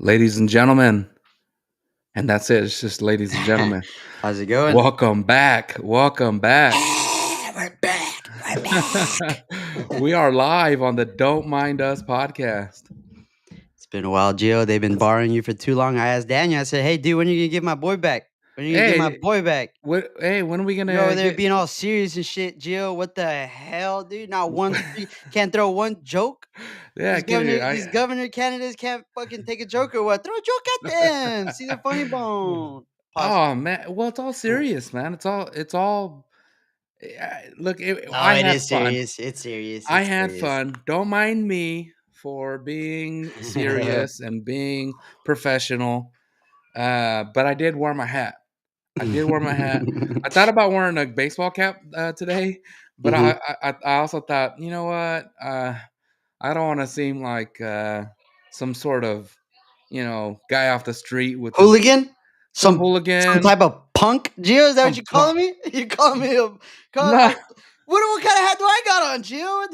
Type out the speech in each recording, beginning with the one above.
Ladies and gentlemen, and that's it. It's just ladies and gentlemen. How's it going? Welcome back. Welcome back. We're back. We're back. We are live on the Don't Mind Us podcast. It's been a while, Gio. They've been borrowing you for too long. I asked Daniel. I said, "Hey, dude, when are you gonna give my boy back? When are you gonna get my Hey, boy back?" when are we You're over gonna there get? being all serious and shit, Gio. What the hell, dude? Not one, can't throw one joke. Yeah, These get governor, it. these governor candidates can't fucking take a joke or what? Throw a joke at them. See the funny bone. Pause. Oh man, well, it's all serious, man. It's all. Look, No, I it had is fun. serious. It's serious. I It's had serious. fun. Don't mind me for being serious and being professional. But I did wear my hat. I did wear my hat. I thought about wearing a baseball cap today, but Mhm. I also thought, you know what? I don't want to seem like some sort of guy off the street with Hooligan? some Some hooligan, type of punk? Gio, is that what some you calling me? You calling me a no. what kind of hat do I got on, Gio?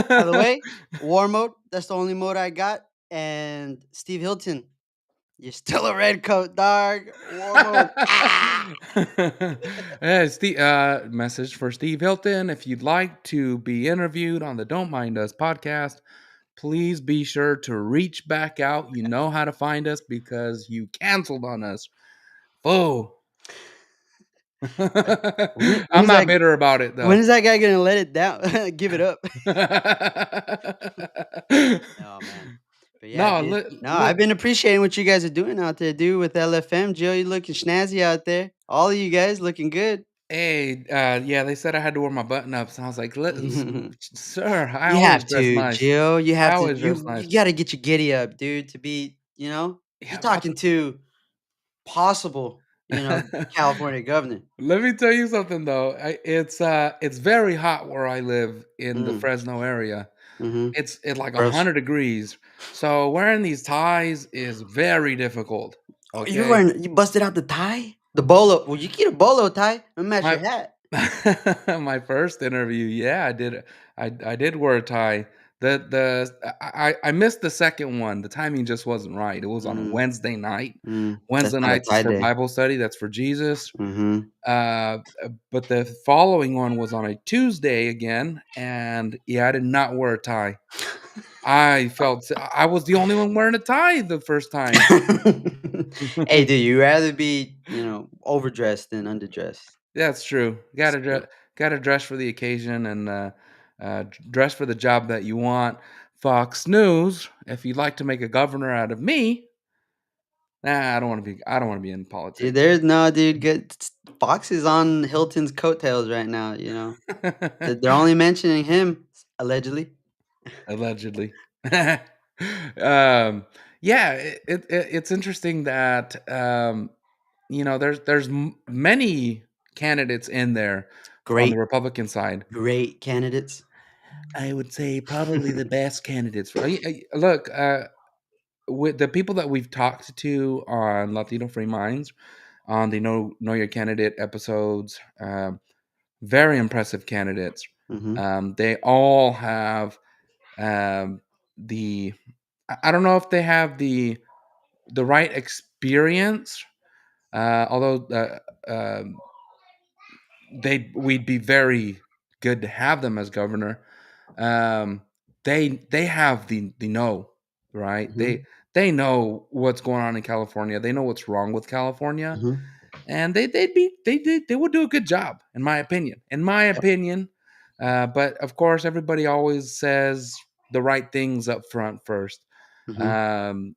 By the way, war mode, that's the only mode I got. And Steve Hilton, you're still a red coat, dog. War mode. Ah! Yeah, Steve, message for Steve Hilton. If you'd like to be interviewed on the Don't Mind Us podcast, please be sure to reach back out. You know how to find us because you canceled on us. Oh, When I'm is not that bitter about it when though. is that guy gonna let it down? Give it up. Oh man. But yeah, No, dude. look, No, I've look. been appreciating what you guys are doing out there, dude, with LFM. Joe, you looking snazzy out there. All of you guys looking good. Hey, yeah, they said I had to wear my button ups, and I was like, "Sir, I You always have dress to, nice. Jill. You I have to. always dress You nice." got to get your giddy up, dude, to be. You're Yeah, talking to possible, California governor. let me tell you something though. It's very hot where I live in the Mm, Fresno area. mm-hmm. It's like Gross. 100 degrees. So wearing these ties is very difficult. Oh, Okay. you busted out the tie, the bolo. Well, you get a bolo tie and match your My hat. my first interview, yeah, I did wear a tie. I missed the second one. The timing just wasn't right. It was on a Mm, Wednesday night. that's Wednesday not a nights is tie for day. Bible study. That's for Jesus. Mm-hmm. But the following one was on a Tuesday again, and yeah, I did not wear a tie. I was the only one wearing a tie the first time. Hey, do you rather be, overdressed than underdressed? That's true. So, Gotta dress for the occasion and dress for the job that you want. Fox News. If you'd like to make a governor out of me, nah, I don't want to be. I don't want to be in dude, politics. there's no, dude. Good. Fox is on Hilton's coattails right now. They're only mentioning him allegedly. Allegedly. um, yeah, it's interesting that there's many candidates in there on the Great, Republican side. great candidates. I would say probably the best candidates. Look, with the people that we've talked to on Latino Free Minds on the Know Your Candidate episodes, very impressive candidates. Hmm. They all have um, the. I don't know if they have the right experience, although we'd be very good to have them as governor. Um, they have the know, right? Hmm. They know what's going on in California. They know what's wrong with California, Hmm. and they would do a good job, in my opinion. In my Yep. opinion, but of course, everybody always says the right things up front first. Hmm. Um,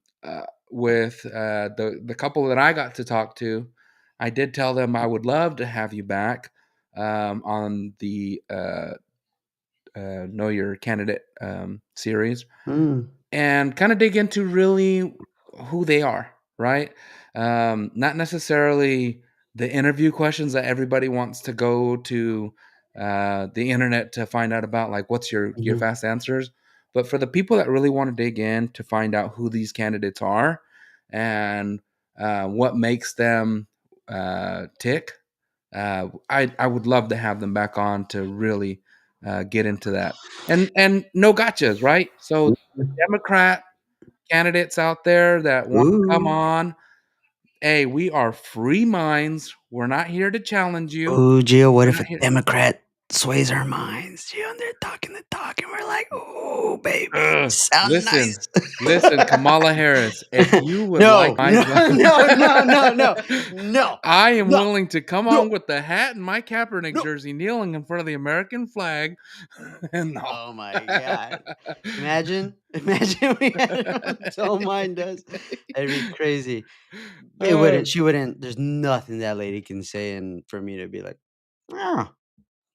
with the couple that I got to talk to, I did tell them I would love to have you back on the Know Your Candidate series Mm. and kind of dig into really who they are, right? Not necessarily the interview questions that everybody wants to go to the internet to find out about, like what's your Hmm. fast answers, but for the people that really want to dig in to find out who these candidates are and what makes them tick. I would love to have them back on to really get into that, and no gotchas, right? So the Democrat candidates out there that want to come Ooh. on, hey, we are free minds. We're not here to challenge you. Ooh, Gio, what We're if not a here. Democrat sways our minds, Gio, and they're talking the talk, and we're like, "Ooh, baby, Ugh, sound nice." listen, Kamala Harris, if you would like No, my no, vote, no, no, no, no, no, I am no, willing to come no, on with the hat and my Kaepernick no. jersey, kneeling in front of the American flag, and no. Oh my god. Imagine we had it on Don't Mind Us. That'd be crazy. It Uh, wouldn't she wouldn't there's nothing that lady can say and for me to be like, "Yeah,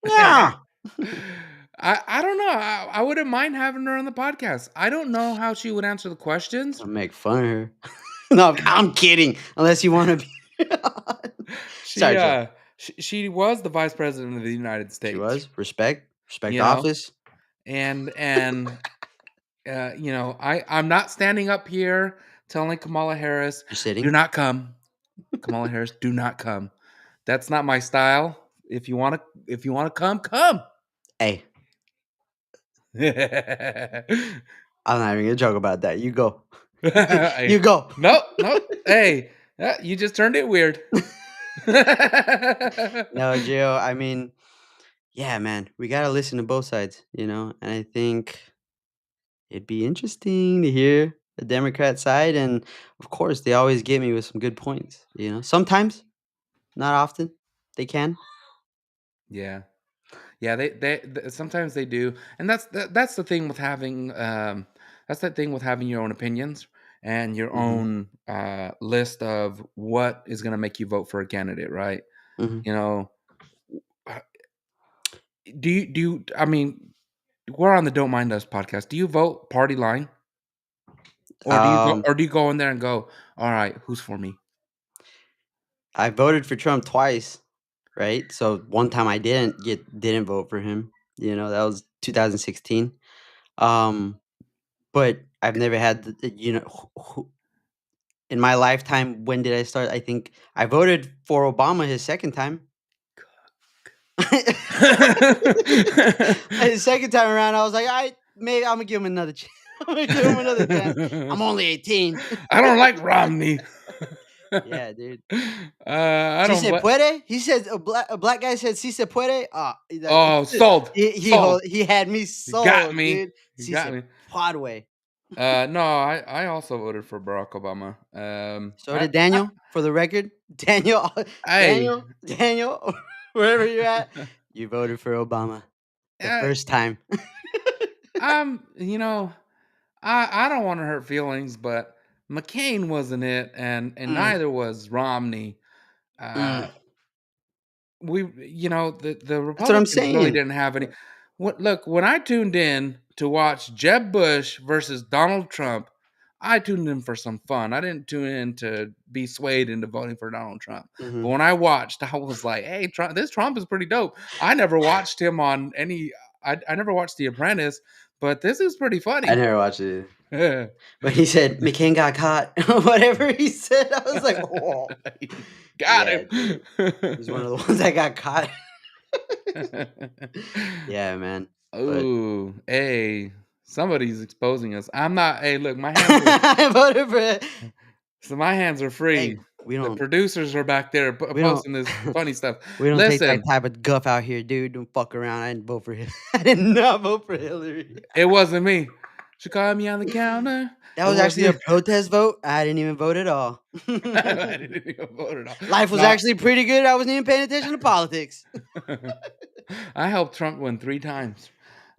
yeah." I don't know. I wouldn't mind having her on the podcast. I don't know how she would answer the questions. I'll make fun of her. No, I'm kidding, unless you wanna be She Sorry, Joe. she was the vice president of the United She States, was. Respect you know, office. and I'm not standing up here telling Kamala Harris, You're "Do sitting. not come." Kamala Harris, do not come. That's not my style. If you wanna come, come. Hey, I'm not even gonna joke about that. You go. Hey, You go. nope, nope. Hey, you just turned it weird. No, Gio, I mean, yeah, man, we gotta listen to both sides, and I think it'd be interesting to hear the Democrat side, and of course, they always get me with some good points. Sometimes, not often, they can. Yeah. Yeah, sometimes they do, and that's the thing with having, that's the thing with having your own opinions and your Hmm. own, list of what is gonna make you vote for a candidate, right? Hmm. You know, uh, I mean, we're on the Don't Mind Us podcast. Do you vote party line? Um, Or do you go in there and go, "Alright, who's for me?" I voted for Trump twice, right? So one time I didn't vote for him. That was 2016. Um, but I've never had in my lifetime. When did I start? I think I voted for Obama his second time. His second time around, I was like, "I maybe I'm gonna give him another chance. I'm gonna give him another chance. I'm only 18." I don't like Romney. Yeah, dude. I Si don't se bla puede. He said a black guy said si se puede. Oh, sold, sold. He had me You got sold, me. dude. You Si got se me. puede. No, I also voted for Barack Obama. So did Daniel. For the record, Daniel, Hey, Daniel, wherever you're at, you voted for Obama the uh, first time. you know, I don't wanna hurt feelings, but McCain wasn't it, and Mm, neither was Romney. mm. Uh, the That's what I'm Republicans really saying. didn't have any. Look, when I tuned in to watch Jeb Bush versus Donald Trump, I tuned in for some fun. I didn't tune in to be swayed into voting for Donald Trump. But Mhm. when I watched, I was like, "Hey, this Trump is pretty dope." I never watched him on any. I never watched The Apprentice, but this is pretty I funny. never watched it. When he said McCain got caught, whatever he said, I was like, "Oh, Got yeah, dude." He's one him. of the ones that got caught. Yeah, man. But Oh, hey, somebody's exposing us. I'm not. Hey, look, I voted for it. my hands are Hey, free. we The don't, producers are back there we don't, posting this funny stuff. we don't take that Listen, type of guff out here, dude. Don't fuck around. I didn't vote for him. I did not vote for Hillary. it wasn't me. She called me on the counter. That It was was actually a you. protest vote. I didn't even vote at all. I didn't even vote at all. Life was No, actually pretty good. I wasn't even paying attention to politics. I helped Trump win 3 times.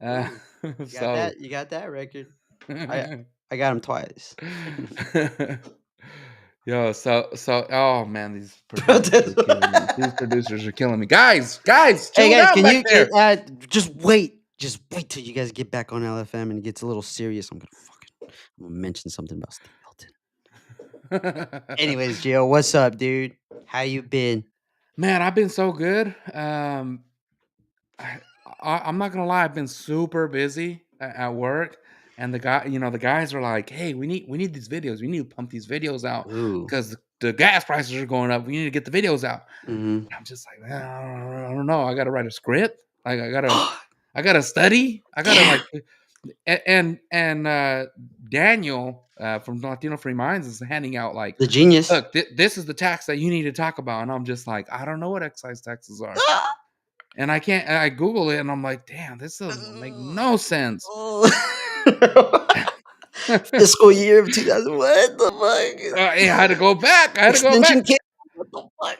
Uh, Ooh, you got so. that. You got that record. I I got him twice. Yo, oh man, these producers Protest. are killing me. These producers are killing me. Guys, Hey chill guys, down can back you there. just wait? Just wait till you guys get back on LFM and it gets a little serious. I'm gonna mention something about Steve Hilton. Anyways, Gio, what's up, dude? How you been? Man, I've been so good. I, I'm not gonna lie, I've been super busy at work, and the guys are like, "Hey, we need these videos. We need to pump these videos out Ooh. because the gas prices are going up. We need to get the videos out." Mhm. And I'm just like, man, I don't know. I gotta write a script. I gotta study. I gotta Yeah. like And Daniel from Latino Free Minds is handing out like, The genius. look, this is the tax that you need to talk about, and I'm just like, I don't know what excise taxes are, and I can't. I Google it, and I'm like, damn, this doesn't make no sense. Fiscal year of 2000. What the fuck? I had to go back. I had to go back. Extension kit. What the fuck?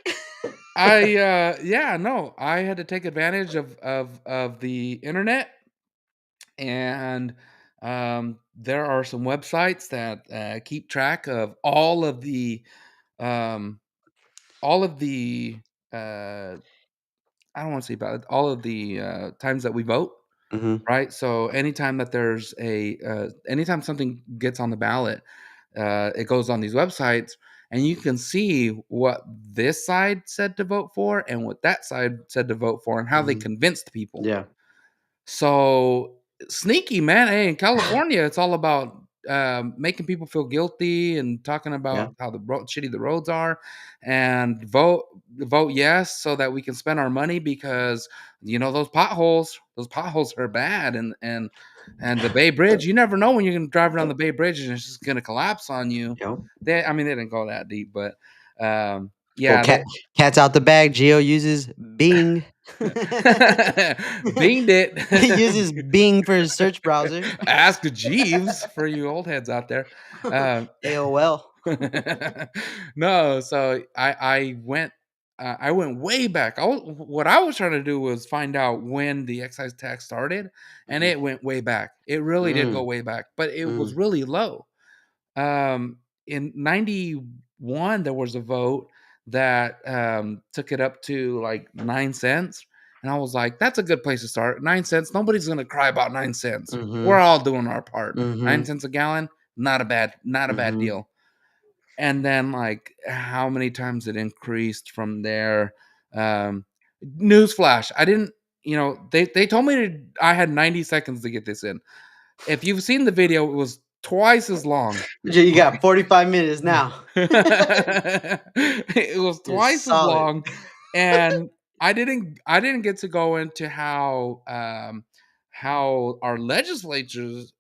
Yeah, no, I had to take advantage of the internet, and there are some websites that keep track of um, all of the uh, I don't want to say about it, all of the times that we vote, Mhm. right? So anytime that there's anytime something gets on the ballot, it goes on these websites, and you can see what this side said to vote for and what that side said to vote for, and how they Mhm. convinced people. Yeah. So sneaky, man. Hey, in California, it's all about making people feel guilty and talking Yeah. about how shitty the roads are, and vote yes so that we can spend our money, because those potholes are bad, and the Bay Bridge, you never know when you're gonna drive around the Bay Bridge and it's just gonna collapse on you. Yep. I mean, they didn't go that deep, but Well, yeah, they cat's out the bag. Geo uses Bing. Binged it. He uses Bing for his search browser. Ask Jeeves for you old heads out there. Um, AOL. no, so I went way back. What I was trying to do was find out when the excise tax started, and Mhm. it went way back. It really did go Mm, way back, but it was mm, really low. In 91, there was a vote that took it up to like 9 cents. And I was like, that's a good place to start. 9 cents. Nobody's gonna cry about 9 cents. We're mhm, all doing our part. Nine mhm, cents a gallon, not a bad mhm. deal. And then like how many times it increased from there. Um Newsflash. I didn't, they told me I had 90 seconds to get this in. If you've seen the video, it was twice as long. You got 45 minutes now. It was You're twice as solid. long, and I didn't get to go into how our legislatures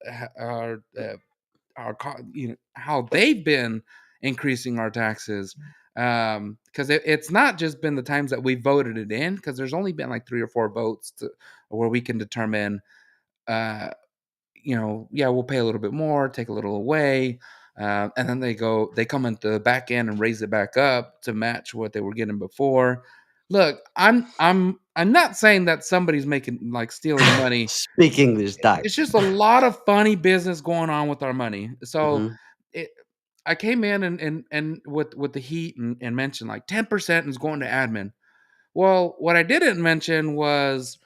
how they've been increasing our taxes, because it's not just been the times that we voted it in, because there's only been like 3 or 4 votes where we can determine, uh yeah, we'll pay a little bit more, take a little away, and then they come into the back end and raise it back up to match what they were getting before. Look, I'm not saying that somebody's making like stealing money. Speak English, doc. It's just a lot of funny business going on with our money. So Mhm. it, I came in and with the heat and mentioned like 10% is going to admin. Well, what I didn't mention was,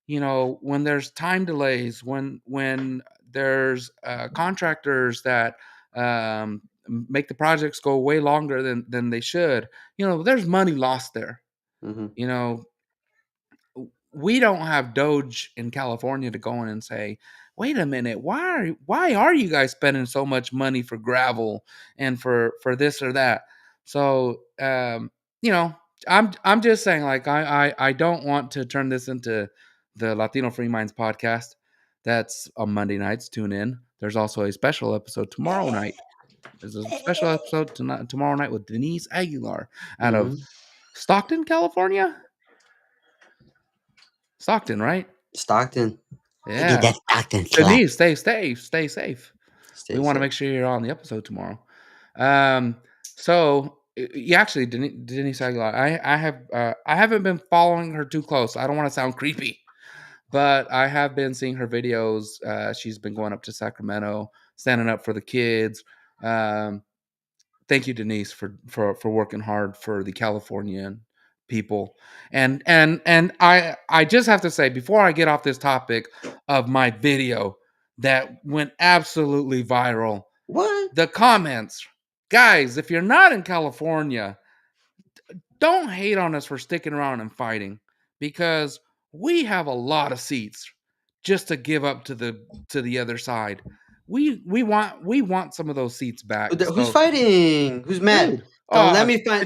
when there's time delays, when there's contractors that make the projects go way longer than they should, there's money lost there. Mhm. You know, we don't have Doge in California to go in and say, "Wait a minute, why are you guys spending so much money for gravel and for this or that?" So, you know, I'm just saying, like, I don't want to turn this into the Latino Free Minds podcast. That's on Monday nights. Tune in. There's also a special episode tomorrow night. There's a special episode tonight, tomorrow night with Denise Aguilar out of Mhm. Stockton, California. Stockton, right? Stockton. I get Yeah. that Stockton slap. Denise, stay safe. We Stay wanna safe. make sure you're on the episode tomorrow. Um, so, yeah, actually, Denise Aguilar, I haven't been following her too close. I don't wanna sound creepy, but I have been seeing her videos. She's been going up to Sacramento, standing up for the kids. Um, Thank you, Denise, for working hard for the Californian people. And I just have to say, before I get off this topic of my video that went absolutely viral, What? the comments, guys, if you're not in California, don't hate on us for sticking around and fighting, because we have a lot of seats just to give up to the other side. We want some of those seats back. Who's So, fighting? Who's mad? dude, oh,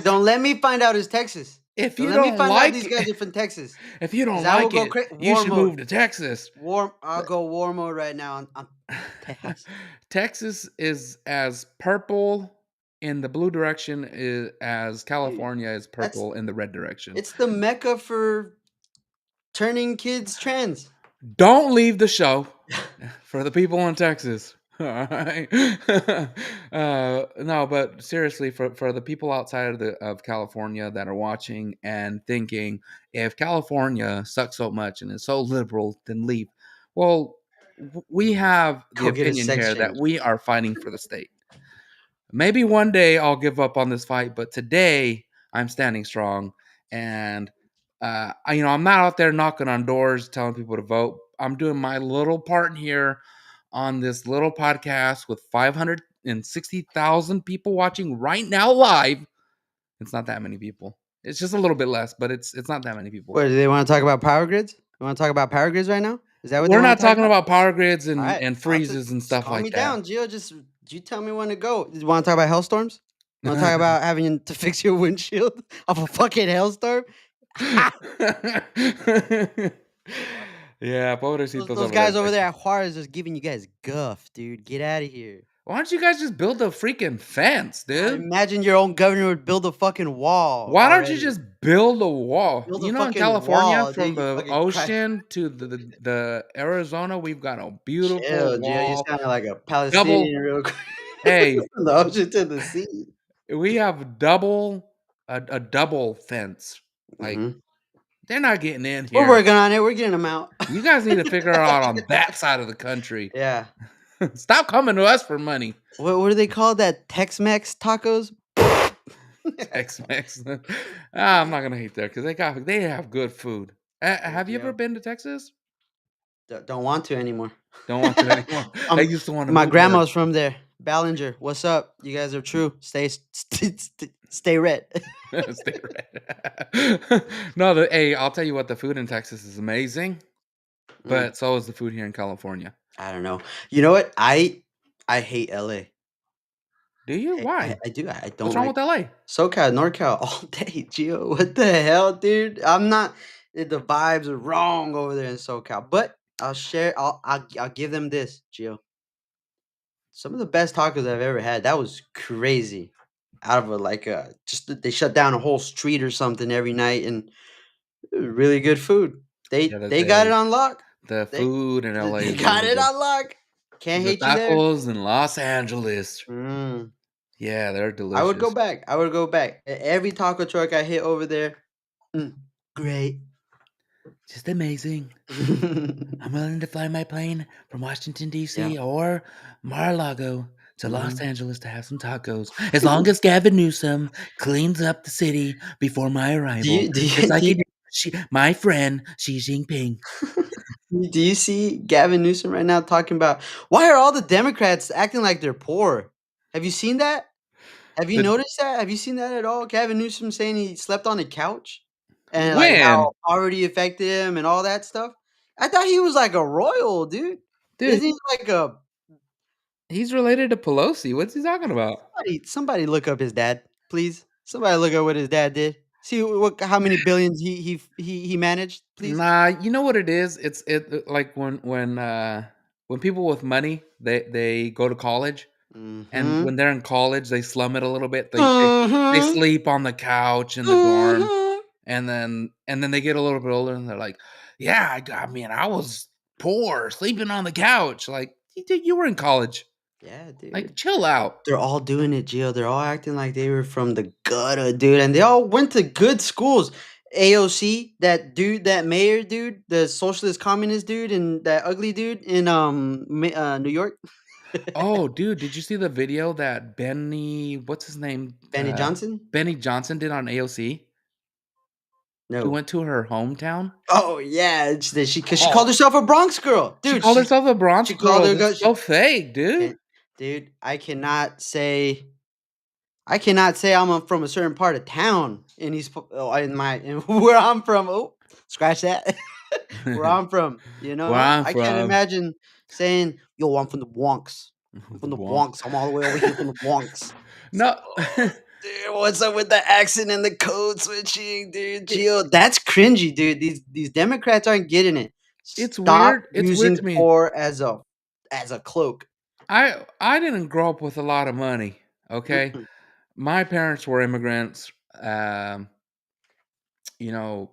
Don't let me find out it's Texas. If So you let me don't find out these like guys are from Texas. if you don't Cause I will like go it, crazy. you War should mode. move to Texas. Warm. I'll go war mode right now on Texas. Texas is as purple in the blue direction as Dude, California is that's purple in the red direction. it's the mecca for turning kids trans. Don't leave the show for the people in Texas. Alright? No, but seriously, for the people outside of California that are watching and thinking, "If California sucks so much and is so liberal, then leave." Well, we have the Go get a opinion sex here that change. we are fighting for the state. Maybe one day I'll give up on this fight, but today I'm standing strong. And I'm not out there knocking on doors telling people to vote. I'm doing my little part here on this little podcast with 560,000 people watching right now live. It's not that many people. It's just a little bit less, but it's not that many people. What do they want to talk about? Power grids? You want to talk about power grids right now? Is that what they We're want not to talk talking about? about power grids All right, and I'll just freezes and stuff calm like me that. down, Gio. Just you tell me when to go. You want to talk about hailstorms? You want to talk about having to fix your windshield off a fucking hailstorm? Yeah, those, pobrecitos those over there guys in over there Texas. at Juarez just giving you guys guff, dude. Get out of here. Why don't you guys just build a freaking fence, I dude? imagine your own governor would build a fucking wall Why don't you already. just build a wall? Build a You know, in fucking California, wall, dude. from You the fucking crack. ocean to the Arizona, we've got a beautiful Chill, Gio. You wall. sounded like a Double, Palestinian real quick. hey, From the ocean to the sea. we have a double fence. Like Mhm. they're not getting in We're here. working on it. We're getting them out. You guys need to figure it out on that side of the country. Yeah. Stop coming to us for money. What do they call that? Tex-Mex tacos? Tex-Mex. I'm not gonna hate there because they have good food. Hey, Have you ever Gio. been to Texas? Don't want to anymore. Don't want to anymore. I used to want to My move there. grandma's from there. Ballinger, what's up? You guys are true. Stay red. Stay red. No, hey, I'll tell you what, the food in Texas is amazing, Mm, but so is the food here in California. I don't know. You know what? I hate LA. Do you? Why? I do. I What's don't wrong like with LA? SoCal, NorCal all day, Gio. What the hell, dude? I'm not. The vibes are wrong over there in SoCal. But I'll share. I'll give them this, Gio. Some of the best tacos I've ever had. That was crazy. Out of a just they shut down a whole street or something every night, and it was really good food. Yeah, They got it on lock. the They food in LA they is got really it good. on lock. Can't The hate you there. tacos in Los Angeles. Mm. Yeah, they're I would go delicious. back. I would go back. Every taco truck I hit over there, great. Just amazing. I'm willing to fly my plane from Washington, Yeah. D.C. or Mar-a-Lago to Los Mhm. Angeles to have some tacos. As long as Gavin Newsom cleans up the city before my Do arrival, you do just you like do he you did my friend Xi Jinping. do you see Gavin Newsom right now talking about why are all the Democrats acting like they're poor? Have you seen that? Have you The noticed that? Have you seen that at all? Gavin Newsom saying he slept on a couch and, like, when? how poverty affected him and all that stuff? I thought he was like a royal, dude. Dude, Isn't he like a he's related to Pelosi. What's he talking about? somebody look up his dad, please. Somebody look up what his dad did. See what how many billions he managed, please. Nah, you know what it is? Like when people with money, they go to college. And Mhm. when they're in college, they slum it a little bit. They Mhm. sleep on the couch in the dorm, Mhm. and then they get a little bit older, and they're like, "Yeah, I mean, I was poor, sleeping on the couch." Like, you were in college. Yeah, Like, dude. chill out. They're all doing it, Gio. They're all acting like they were from the gutter, dude, and they all went to good schools. AOC, that dude, that mayor dude, the socialist communist dude, and that ugly dude in New York, Oh, dude, did you see the video that what's his name? Benny Johnson. Benny Johnson did on AOC? He No. went to her hometown. Oh yeah, because she called Oh, herself a Bronx girl, she dude. called herself a Bronx She called girl. her That's go. so fake, dude. Can, dude, I cannot say I'm from a certain part of town in where I'm from. Oh, scratch that. Where I'm from, Where I'm I can't from. imagine saying, "Yo, I'm from the Bronx. I'm from The the Bronx. Bronx. I'm all the way over here from the Bronx." No, Suck. Dude, what's up with the accent and the code switching, dude? It, Gio, that's cringy, dude. These Democrats aren't getting it. it's Stop weird. It's weird using to me. poor as a cloak. I didn't grow up with a lot of money. Okay, Mm-mm. my parents were immigrants. You know,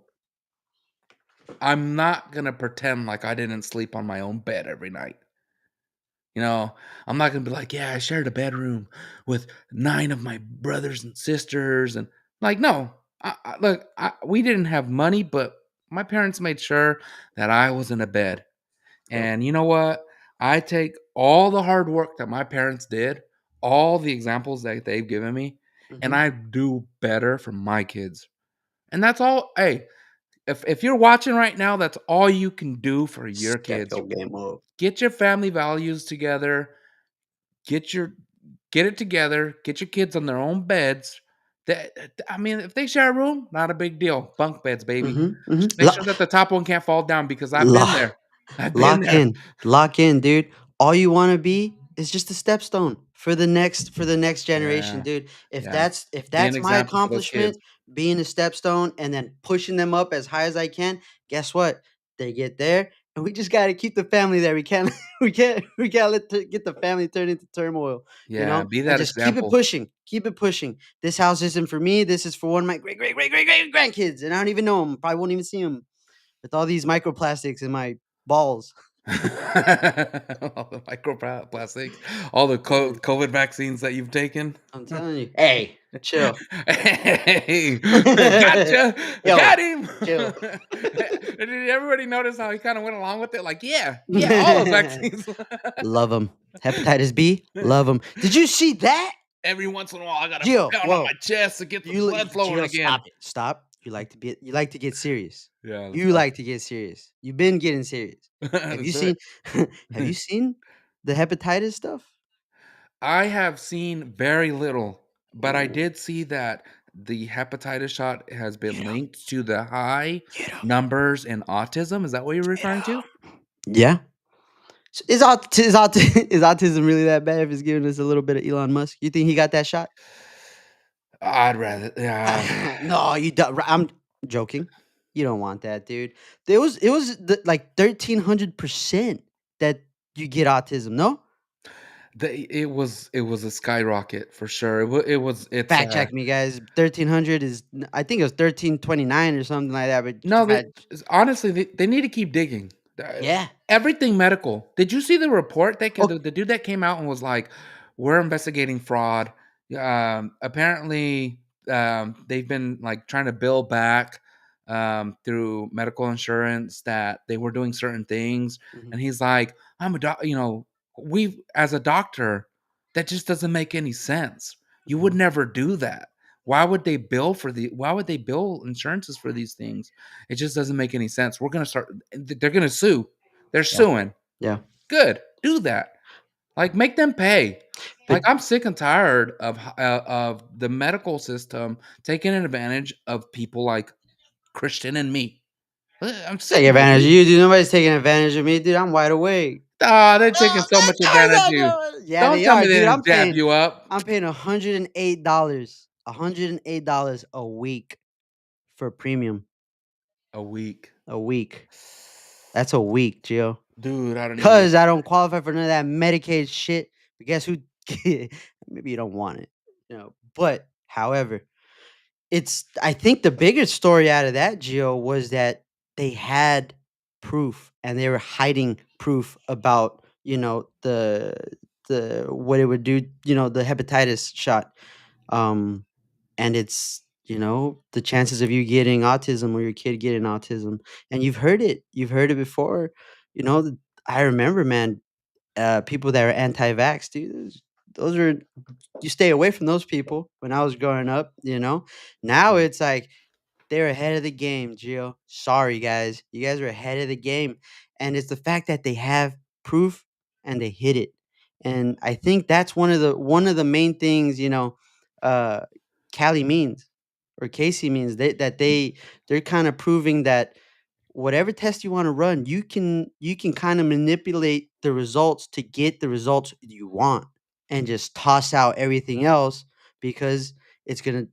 I'm not gonna pretend like I didn't sleep on my own bed every night. You know, I'm not gonna be like, yeah, I shared a bedroom with 9 of my brothers and sisters, and like, no. Look, we didn't have money, but my parents made sure that I was in a bed. Yep. And you know what? I take all the hard work that my parents did, all the examples that they've given me, and Hmm. I do better for my kids. And that's all. Hey, if you're watching right now, that's all you can do for your Step kids. your game up. Get your family values together. Get your get it together. Get your kids on their own beds. I mean, if they share a room, not a big deal. Bunk beds, baby. Hmm. Hmm. Just make sure that the top one can't fall down because I've been Lock, there. I've been lock there. in, lock in, dude. All you want to be is just a stepstone for the next generation, Yeah, dude. If yeah. that's if Be an that's my example for those kids. accomplishment, being a stepstone and then pushing them up as high as I can, guess what? They get there, and we just gotta keep the family there. We can't, we can't get the family turned into turmoil, Yeah, be and that just keep it example. pushing, keep it pushing. This house isn't for me. This is for one of my great, great, great, great, great grandkids, and I don't even know them. Probably won't even see them with all these microplastics in my balls. All the microplastics, all the Mm, COVID vaccines that you've taken. I'm telling you. Hey, chill. Hey, gotcha, Yo, got him. chill. Did everybody notice how he kind of went along with it? Like, yeah, yeah, all those vaccines. Love them. Hepatitis B, love them. Did you see that? Every once in a while, I gotta Gio, pound on my whoa. chest to get the You blood flowing Gio, again. stop it. Stop. You like to get serious. Yeah, that's You right. like to get serious. You've been getting serious. Have you That's right. seen have you seen the hepatitis stuff? I have seen very little, but I Ooh, did see that the hepatitis shot has been get him, linked to the high get him, numbers in autism. Is that what you're get referring to? him. Yeah. Is autism really that bad if it's giving us a little bit of Elon Musk? You think he got that shot? I'd rather, yeah. No, you don't. I'm joking. You don't want that, dude. Like 1,300% that you get autism. No, It was a skyrocket for sure. It's fact check me, guys. 1,300 is. I think it was 1,329 or something like that. But no, fact, honestly, they need to keep digging. yeah. Everything medical. Did you see the report that Oh. the dude that came out and was like, "We're investigating fraud." Apparently, they've been like trying to bill back through medical insurance that they were doing certain things, Mhm, and he's like, "I'm a doc." We as a doctor, that just doesn't make any sense. You would mhm, never do that. Why would they bill insurances for these things? It just doesn't make any sense. We're gonna start. They're gonna sue. They're yeah, suing. yeah. Good. Do that. Like make them pay. But Like I'm sick and tired of the medical system taking advantage of people like Christian and me. I'm sick take of it, advantage of dude. you, dude. Nobody's taking advantage of me, dude. I'm wide awake. Ah, they're No, taking so much that advantage guy's of you. not doing. Yeah, Don't they tell me are, they dude. didn't dap you up I'm paying $108. $108 a week for premium. a week, A week. That's a week, Gio. dude. I don't even. Cause I don't qualify for none of that Medicaid shit. But guess who? Maybe you don't want it, But however, I think the bigger story out of that, Gio, was that they had proof and they were hiding proof about, the what it would do, the hepatitis shot. Um and it's, the chances of you getting autism or your kid getting autism. And you've heard it before. You know, th- I remember, man, people that are anti-vax, dude. Those are you stay away from those people when I was growing up, Now it's like they're ahead of the game, Gio. Sorry, guys. You guys are ahead of the game. And it's the fact that they have proof and they hit it. And I think that's one of the main things, uh Callie means or Casey means they're kind of proving that whatever test you want to run, you can kind of manipulate the results to get the results you want and just toss out everything else because it's gonna,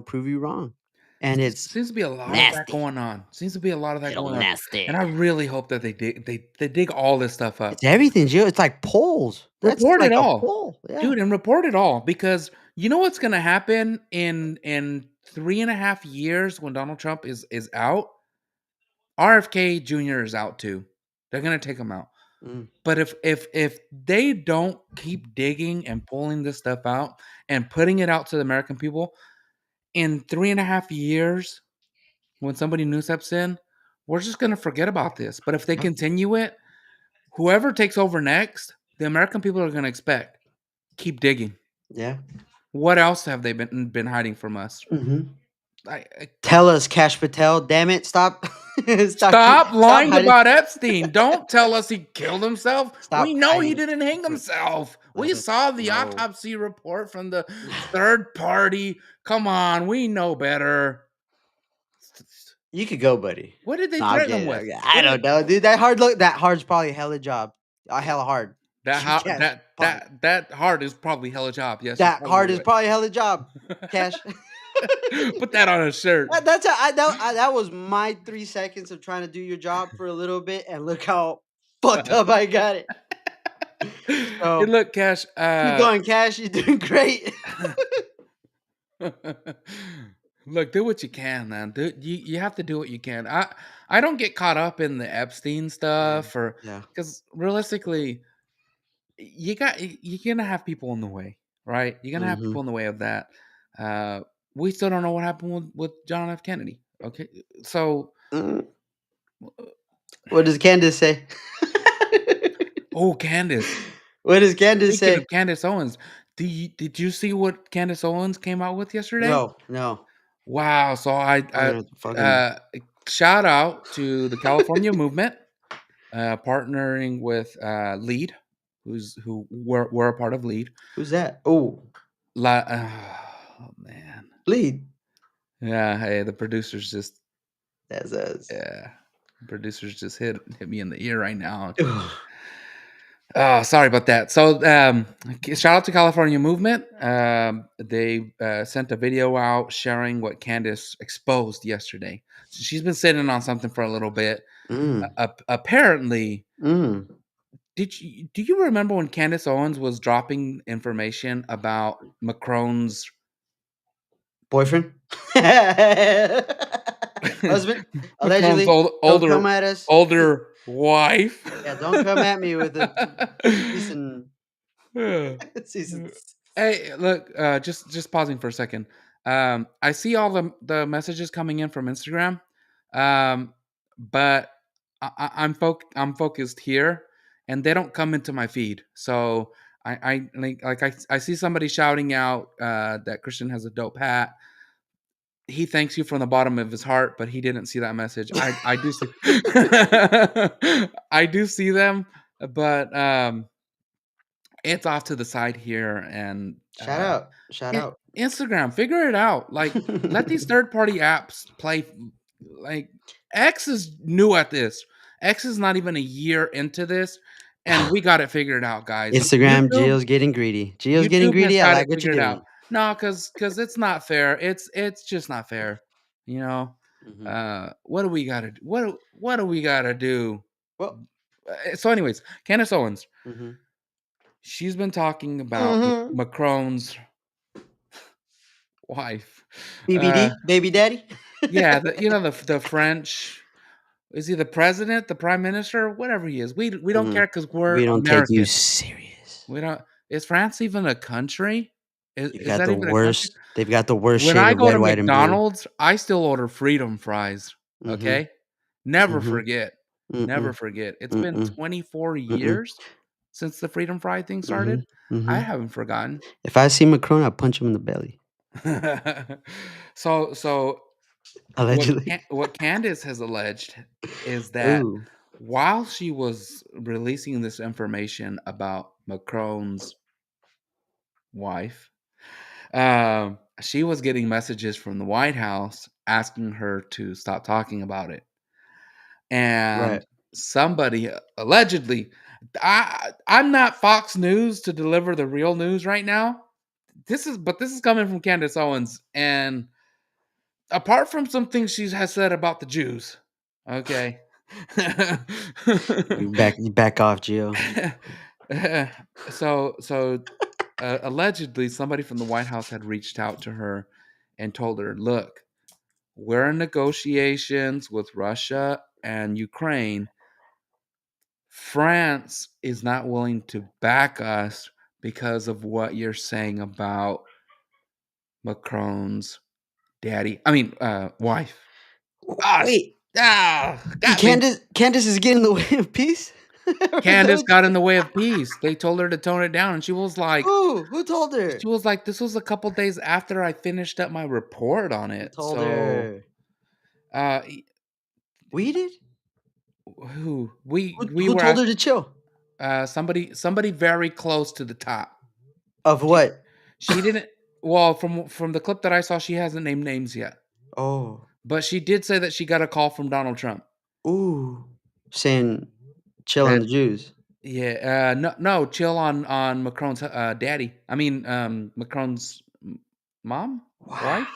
prove you wrong, and it's Seems to be a lot of that nasty. going on. Seems to be a lot of that Little going on, nasty. and I really hope that they dig all this stuff It's up. everything, Gio. It's like polls. That's Report it like a all, poll. Yeah. dude, and report it all because you know what's gonna happen in 3.5 years when Donald Trump is out. RFK Jr. is out too. They're gonna take him out. Mm. But if they don't keep digging and pulling this stuff out and putting it out to the American people in 3.5 years, when somebody new steps in, we're just gonna forget about this. But if they Yep. continue it, whoever takes over next, the American people are gonna expect keep digging. Yeah. What else have they been hiding from us? Mhm. I Tell us, Cash Patel. Damn it! Stop. Stop Stop lying hiding. about Epstein. Don't tell us he killed himself. We Stop know he hiding. didn't hang himself. Let We us saw the know. autopsy report from the third party. Come on, we know better. You could go, buddy. What did they No, I'm threaten him kidding. with? I What did don't know, dude. That hard's probably hella job. Hella hard. that You how can't that fuck. that heart is probably hella job. Yes, you're That hard probably is probably hella job. Cash. right. Put that on a shirt. That was my 3 seconds of trying to do your job for a little bit, and look how fucked up I got it. Hey, So look, Cash. keep going, Cash. You're doing great. Look, do what you can, man. You have to do what you can. I don't get caught up in the Epstein Yeah. stuff or Yeah. because realistically, you're gonna have people in the way, right? You're gonna have Hmm. people in the way of that. We still don't know what happened with John F. Kennedy. Okay, so What does Candace say? oh, Candace. What does Candace Speaking of say? Candace Owens, did you see what Candace Owens came out with yesterday? No, no. Wow. So I'm gonna fucking. uh, shout out to the California movement, partnering with Lead, who we're a part of Lead. Who's that? Oh, Oh man, bleed. yeah. Hey, the producers just That's us. yeah, producers just hit me in the ear right now. Oh, sorry about that. So, shout out to California Movement. They sent a video out sharing what Candace exposed yesterday. So she's been sitting on something for a little bit. Mm, Apparently, mm. do you remember when Candace Owens was dropping information about Macron's Boyfriend? Husband? Macron's Allegedly. Don't older come at us. wife? Yeah, don't come at me with a season. Seasons. Hey, look, just pausing for a second. I see all the messages coming in from Instagram, but I'm focused here, and they don't come into my feed. So I see somebody shouting out that Christian has a dope hat. He thanks you from the bottom of his heart, but he didn't see that message. I do see I do see them, but it's off to the side here, and Shout out. Shout out. Instagram, figure it out. Like, let these third party apps play. Like, X is new at this. X is not even a year into this, and we got it figured out, guys. Instagram, Gio's getting greedy. Gio's getting YouTube has greedy. I got it like what you're figured out. doing. No, because it's not fair. It's just not fair. You know, Hmm. what do we gotta do? What do we gotta do? Well, So, anyways, Candace Owens, hmm she's been talking about hmm Macron's wife. BBD, baby daddy. Yeah, the French, is he the president, the prime minister, whatever he is. We don't Mhm. care because we're We don't take you American. serious. We don't. Is France even a country? They've Is got that the even a country? worst. They've got the worst When shade I of go red, to white, and blue. McDonald's, I still order freedom fries. Mhm. Okay, never Mhm. forget. Never Mm-mm. forget. It's been Mm-mm. 24 Mm-mm. years since the freedom fry thing started. Mhm. I Mhm. haven't forgotten. If I see Macron, I punch him in the belly. So Allegedly. what Candace has alleged is that Ooh. while she was releasing this information about Macron's wife, she was getting messages from the White House asking her to stop talking about it. Right. And somebody allegedly, I'm not Fox News to deliver the real news right now. this is coming from Candace Owens, and apart from some things she has said about the Jews, okay. You back off, Gio. So allegedly, somebody from the White House had reached out to her and told her, "Look, we're in negotiations with Russia and Ukraine. France is not willing to back us because of what you're saying about Macron's daddy. I mean, wife." Gosh, Wait, got me. Candace is getting in the way of peace. Is that Candace what you got in the way of peace. They told her to tone it down, and Who told her? this was a couple days after I finished up my report on Who it. told So, her? uh, We did. who we Who were told asked, her to chill? somebody very close to the top. Of She what? she didn't. Well, from the clip that I saw, she hasn't named names yet, Oh, but she did say that she got a call from Donald Trump. ooh, saying chill on That the Jews. Yeah, no, chill on Macron's daddy. I mean, Macron's mom, Wow.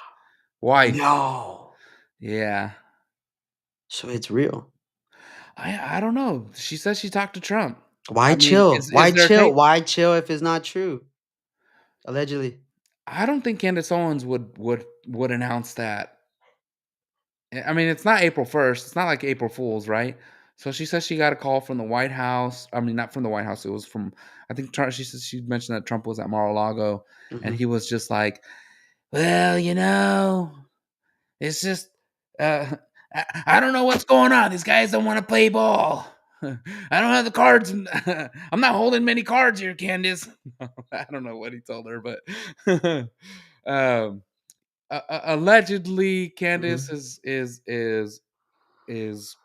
wife. No. Yeah, So it's real. I don't know. She says she talked to Trump. Why I mean, chill? is Why there a chill? tape? Why chill if it's not true? Allegedly. I don't think Candace Owens would announce that. I mean, it's not April 1st. It's not like April Fools, right? So she says she got a call from the White House. I mean, not from the White House. It was from, I think Trump. She said she mentioned that Trump was at Mar-a-Lago, and Mhm. he was just like, "Well, it's just, uh, I don't know what's going on. These guys don't want to play ball. I don't have the cards. I'm not holding many cards here, Candace." I don't know what he told her, but um, allegedly, Candace Mhm. is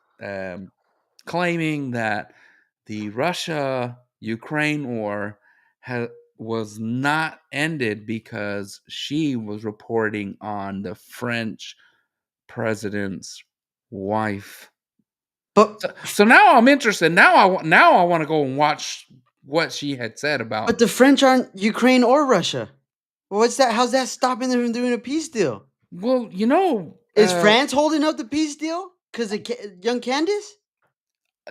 claiming that the Russia Ukraine war was not ended because she was reporting on the French president's wife. But So now I'm interested. Now I want to go and watch what she had said about. but the French aren't Ukraine or Russia. What's that? How's that stopping them from doing a peace deal? Well, Is France holding up the peace deal because of young Candace?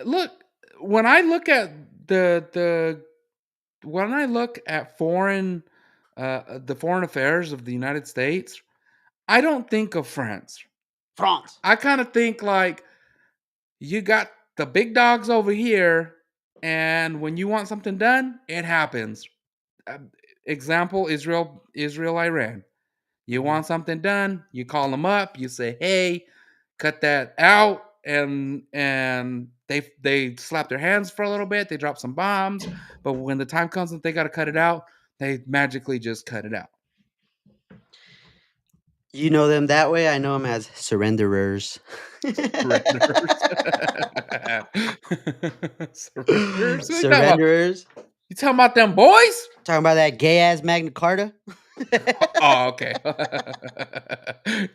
look, when I look at the when I look at the foreign affairs of the United States, I don't think of France. France. I kind of think like you got the big dogs over here, and when you want something done, it happens. Uh, Example: Iran. You Mhm. want something done, you call them up, you say, "Hey, cut that out," and they slap their hands for a little bit, they drop some bombs, but when the time comes that they got to cut it out, they magically just cut it out. You know them that way. I know them as surrenderers. Surrenders. Surrenders. What you talking about? Surrenderers. You talking about them boys? Talking about that gay ass Magna Carta. Oh, okay.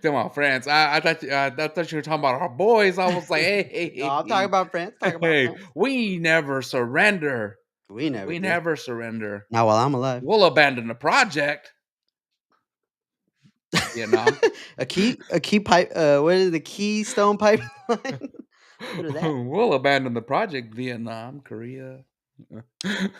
Come on, France. I thought you were talking about our boys. I was like, hey, No, hey, I'm talking hey, about France. Talking about hey, France. we never surrender. We never We did. never surrender. Not while I'm alive. We'll abandon the project. Vietnam. A key pipe. What is the Keystone Pipeline? What is that? We'll abandon the project. Vietnam, Korea, That's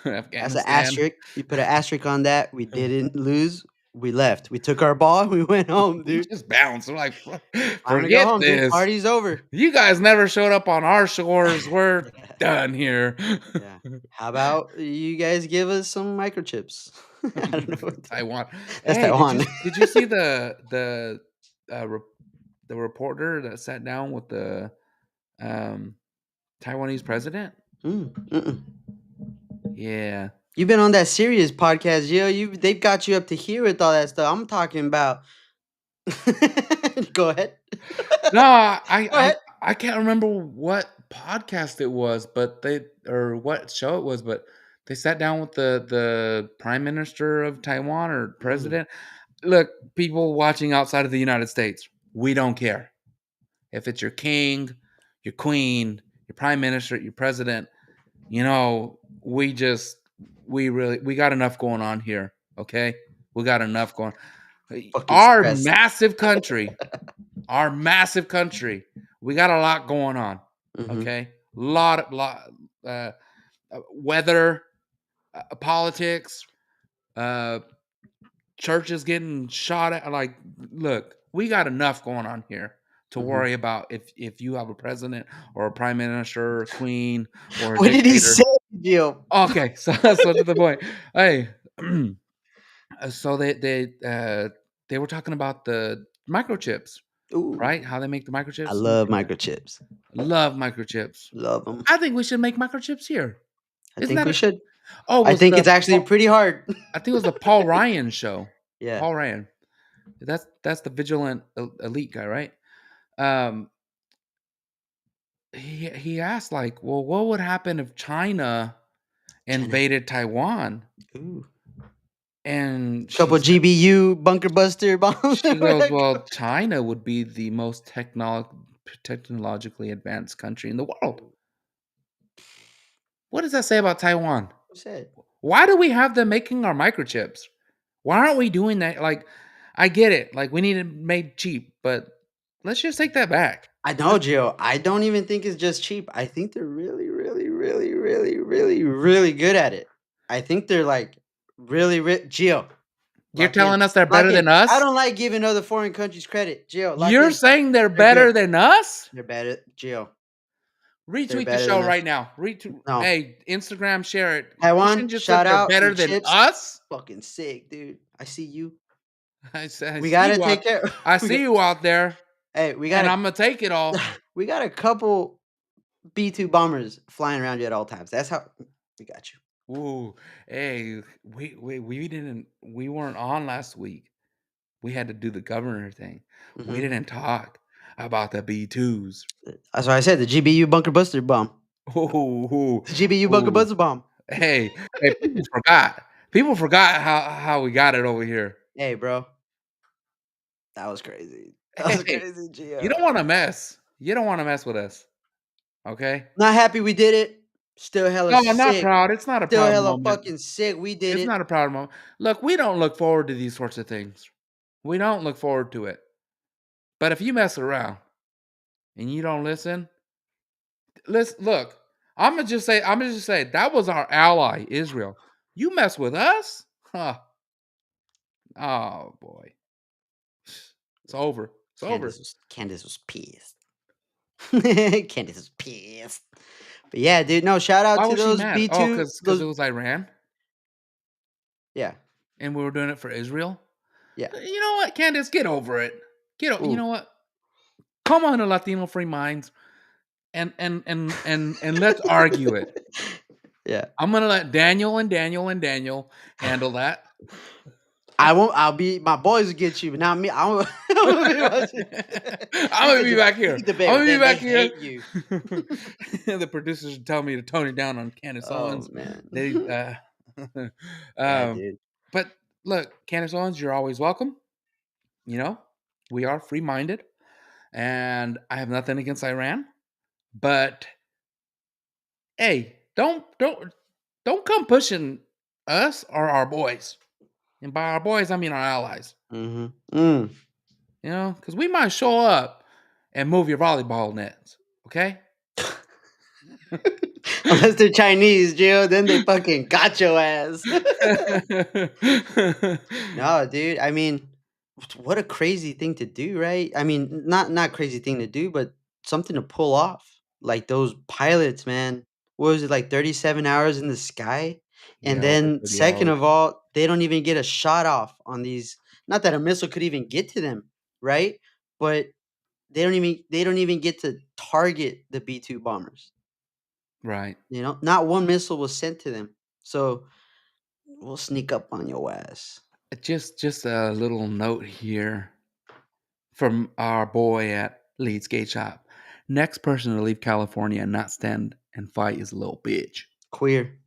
an Afghanistan. asterisk. You put an asterisk on that. We didn't lose. We left. We took our ball. We went home, We dude. just bounced. We're like, I'm gonna go forget home, dude. this. Party's over. You guys never showed up on our shores. We're Yeah. done here. Yeah. How about you guys give us some microchips? I don't know. Taiwan. That's Hey, Taiwan. did you see the reporter that sat down with the um, Taiwanese president? Mm. Yeah. You've been on that serious podcast, yo. They've got you up to here with all that stuff. I'm talking about. Go ahead. No, Go ahead. I can't remember what podcast it was, but they or what show it was, but they sat down with the prime minister of Taiwan or Mm. president. Look, people watching outside of the United States, we don't care if it's your king, your queen, your prime minister, your president. We got enough going on here. Okay. We got enough going. Fucking Our stressed. massive country, we got a lot going on. Mhm. Okay, lot, weather, politics, uh, churches getting shot at. Like, look, we got enough going on here to Mhm. worry about if you have a president or a prime minister or queen or a What did he dictator. say, Gio? Okay, so to the point. Hey, so they were talking about the microchips, Ooh, right? How they make the I microchips. love microchips. Love microchips. Love them. I think we should make microchips here. I Isn't think that we a, should. oh, it I was think it's actually pretty hard. I think it was the Paul Ryan show. Yeah. Paul Ryan. That's the vigilant elite guy, right? Um, he asked like, well, what would happen if China China. invaded Taiwan? Ooh. And Couple GBU bunker buster bombs. she goes, well, China would be the most technologically advanced country in the world. What does that say about Taiwan? What's that? Why do we have them making our microchips? Why aren't we doing that? Like, I get it. Like, we need it made cheap, but let's just take that back. I know, Gio. I don't even think it's just cheap. I think they're really, really, really, really, really, really good at it. I think they're like really, Gio. You're Lock in. telling us they're Lock better in. than I us? don't like giving other foreign countries credit. Gio, lock You're in. saying they're They're better good. than us? They're better. Gio, they're Retweet the better show than us. right now. Retweet. No. Hey, Instagram, share it. Taiwan, Christian just said shout they're out. better Your than chips, us. fucking sick, dude. I see you. I We see gotta you out. take care. I We see got, you out there, hey, we got and a I'm gonna take it all. we got a couple B2 bombers flying around you at all times. That's how we got you. Ooh, hey, we weren't on last week. We had to do the governor thing. We Mhm. didn't talk about the B2s. That's why I said the GBU bunker buster bomb. Ooh, The GBU bunker ooh. buster bomb. Hey, people forgot. People forgot how we got it over here. Hey, bro, that was crazy. That was Hey, crazy, you Gio. don't wanna mess. You don't wanna mess with us, okay? Not happy we did it. Still hella No, I'm not sick. proud. It's not a Still proud hella moment. fucking sick. We did It's it. not a proud moment. Look, we don't look forward to these sorts of things. We don't look forward to it. But if you mess around and you don't listen, look, I'm gonna just say that was our ally, Israel. You mess with us? Huh. Oh boy. It's over. It's over. Candace was pissed. Candace was pissed. But yeah, dude. No, shout out Why to was she those mad? Oh, B2. because Those it was Iran yeah, and we were doing it for Israel. yeah. You know what, Candace, get over it. You Ooh. know what? Come on to Latino Free Minds and let's argue it. Yeah. I'm gonna let Daniel handle that. I won't. I'll be my boys will get you, but not me. I'm gonna be watching. I'm gonna be back You here. can debate I'm with gonna be them. They back here. hate you. The producers tell me to tone it down on Candace Oh Owens. man. They, Yeah, um, dude. but look, Candace Owens, you're always welcome. You know, we are free minded, and I have nothing against Iran. But hey, don't come pushing us or our boys. And by our boys, I mean our allies. Mhm. Mm. You know, because we might show up and move your volleyball nets. Okay. Unless they're Chinese, Gio, then they fucking got your ass. No, dude. I mean, what a crazy thing to do, right? I mean, not crazy thing to do, but something to pull off. Like those pilots, man. What was it like 37 hours in the sky? And Yeah, over then 30 second hours. of all, they don't even get a shot off on these. Not that a missile could even get to them, right? But they don't even get to target the B2 bombers. Right. You know, not one missile was sent to them. So we'll sneak up on your ass. Just a little note here from our boy at Leeds Skate Shop. Next person to leave California and not stand and fight is a little bitch. Queer.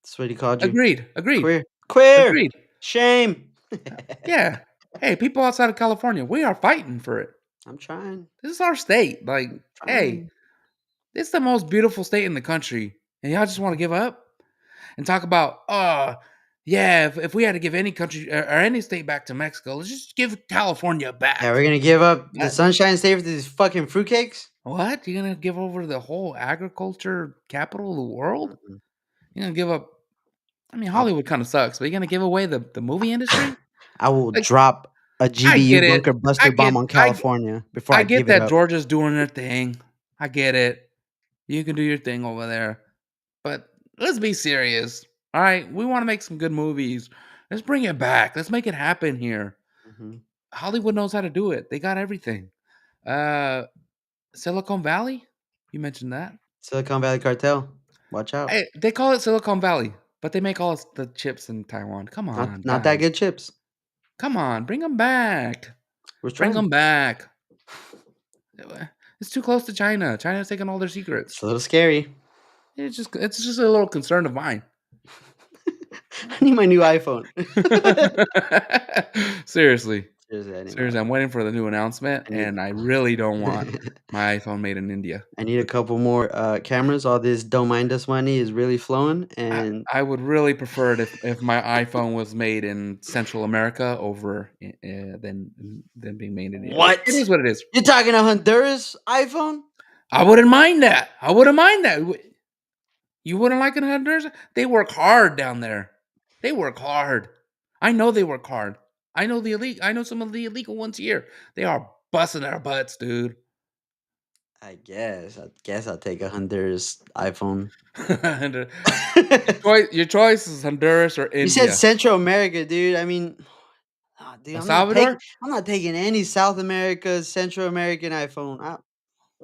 That's what he called you. Agreed. Agreed. Queer. Queer. Agreed. Shame. Yeah. Hey, people outside of California, we are fighting for it. I'm trying. This is our state. Like, I'm hey, trying. it's the most beautiful state in the country, and y'all just want to give up and talk about, Yeah, if we had to give any country or any state back to Mexico, let's just give California Yeah, back. we're gonna give up the That Sunshine State for these fucking fruitcakes? what? You're gonna give over the whole agriculture capital of the world? Mm-mm. You're gonna give up I mean, I'll Hollywood kinda sucks, but you're gonna give away the movie industry? I will Like, drop a I GBU get it. bunker buster bomb on California before I I get give it that up. Georgia's doing their thing. I get it. You can do your thing over there. But let's be serious. All right, we wanna make some good movies. Let's bring it back. Let's make it happen here. Mhm. Hollywood knows how to do it. They got everything. Uh, Silicon Valley? You mentioned that. Silicon Valley Cartel. Watch out. They call it Silicon Valley, but they make all the chips in Taiwan. Come on, Not that guys. good chips. Come on, bring them back. We're Bring trying. them back. It's too close to China. China's taking all their It's secrets. a little scary. It's just a little concern of mine. I need my new iPhone. Seriously. Seriously, I need my Seriously, I'm iPhone. waiting for the new announcement, I need and I really don't want my iPhone made in India. I need a couple more cameras. All this don't mind us money is really flowing, I and I would really prefer it if my iPhone was made in Central America over than being made in India. It what? is what it is. You're talking a Honduras iPhone? I wouldn't mind that. I wouldn't mind that. You wouldn't like it in Honduras? They work hard down there. They work hard. I know they work hard. I know some of the illegal ones here. They are busting their butts, dude. I guess I'll take a Honduras iPhone. And, your choice is Honduras or You said India. Central America, dude. I mean, dude, El Salvador I'm not taking any South America, Central American iPhone.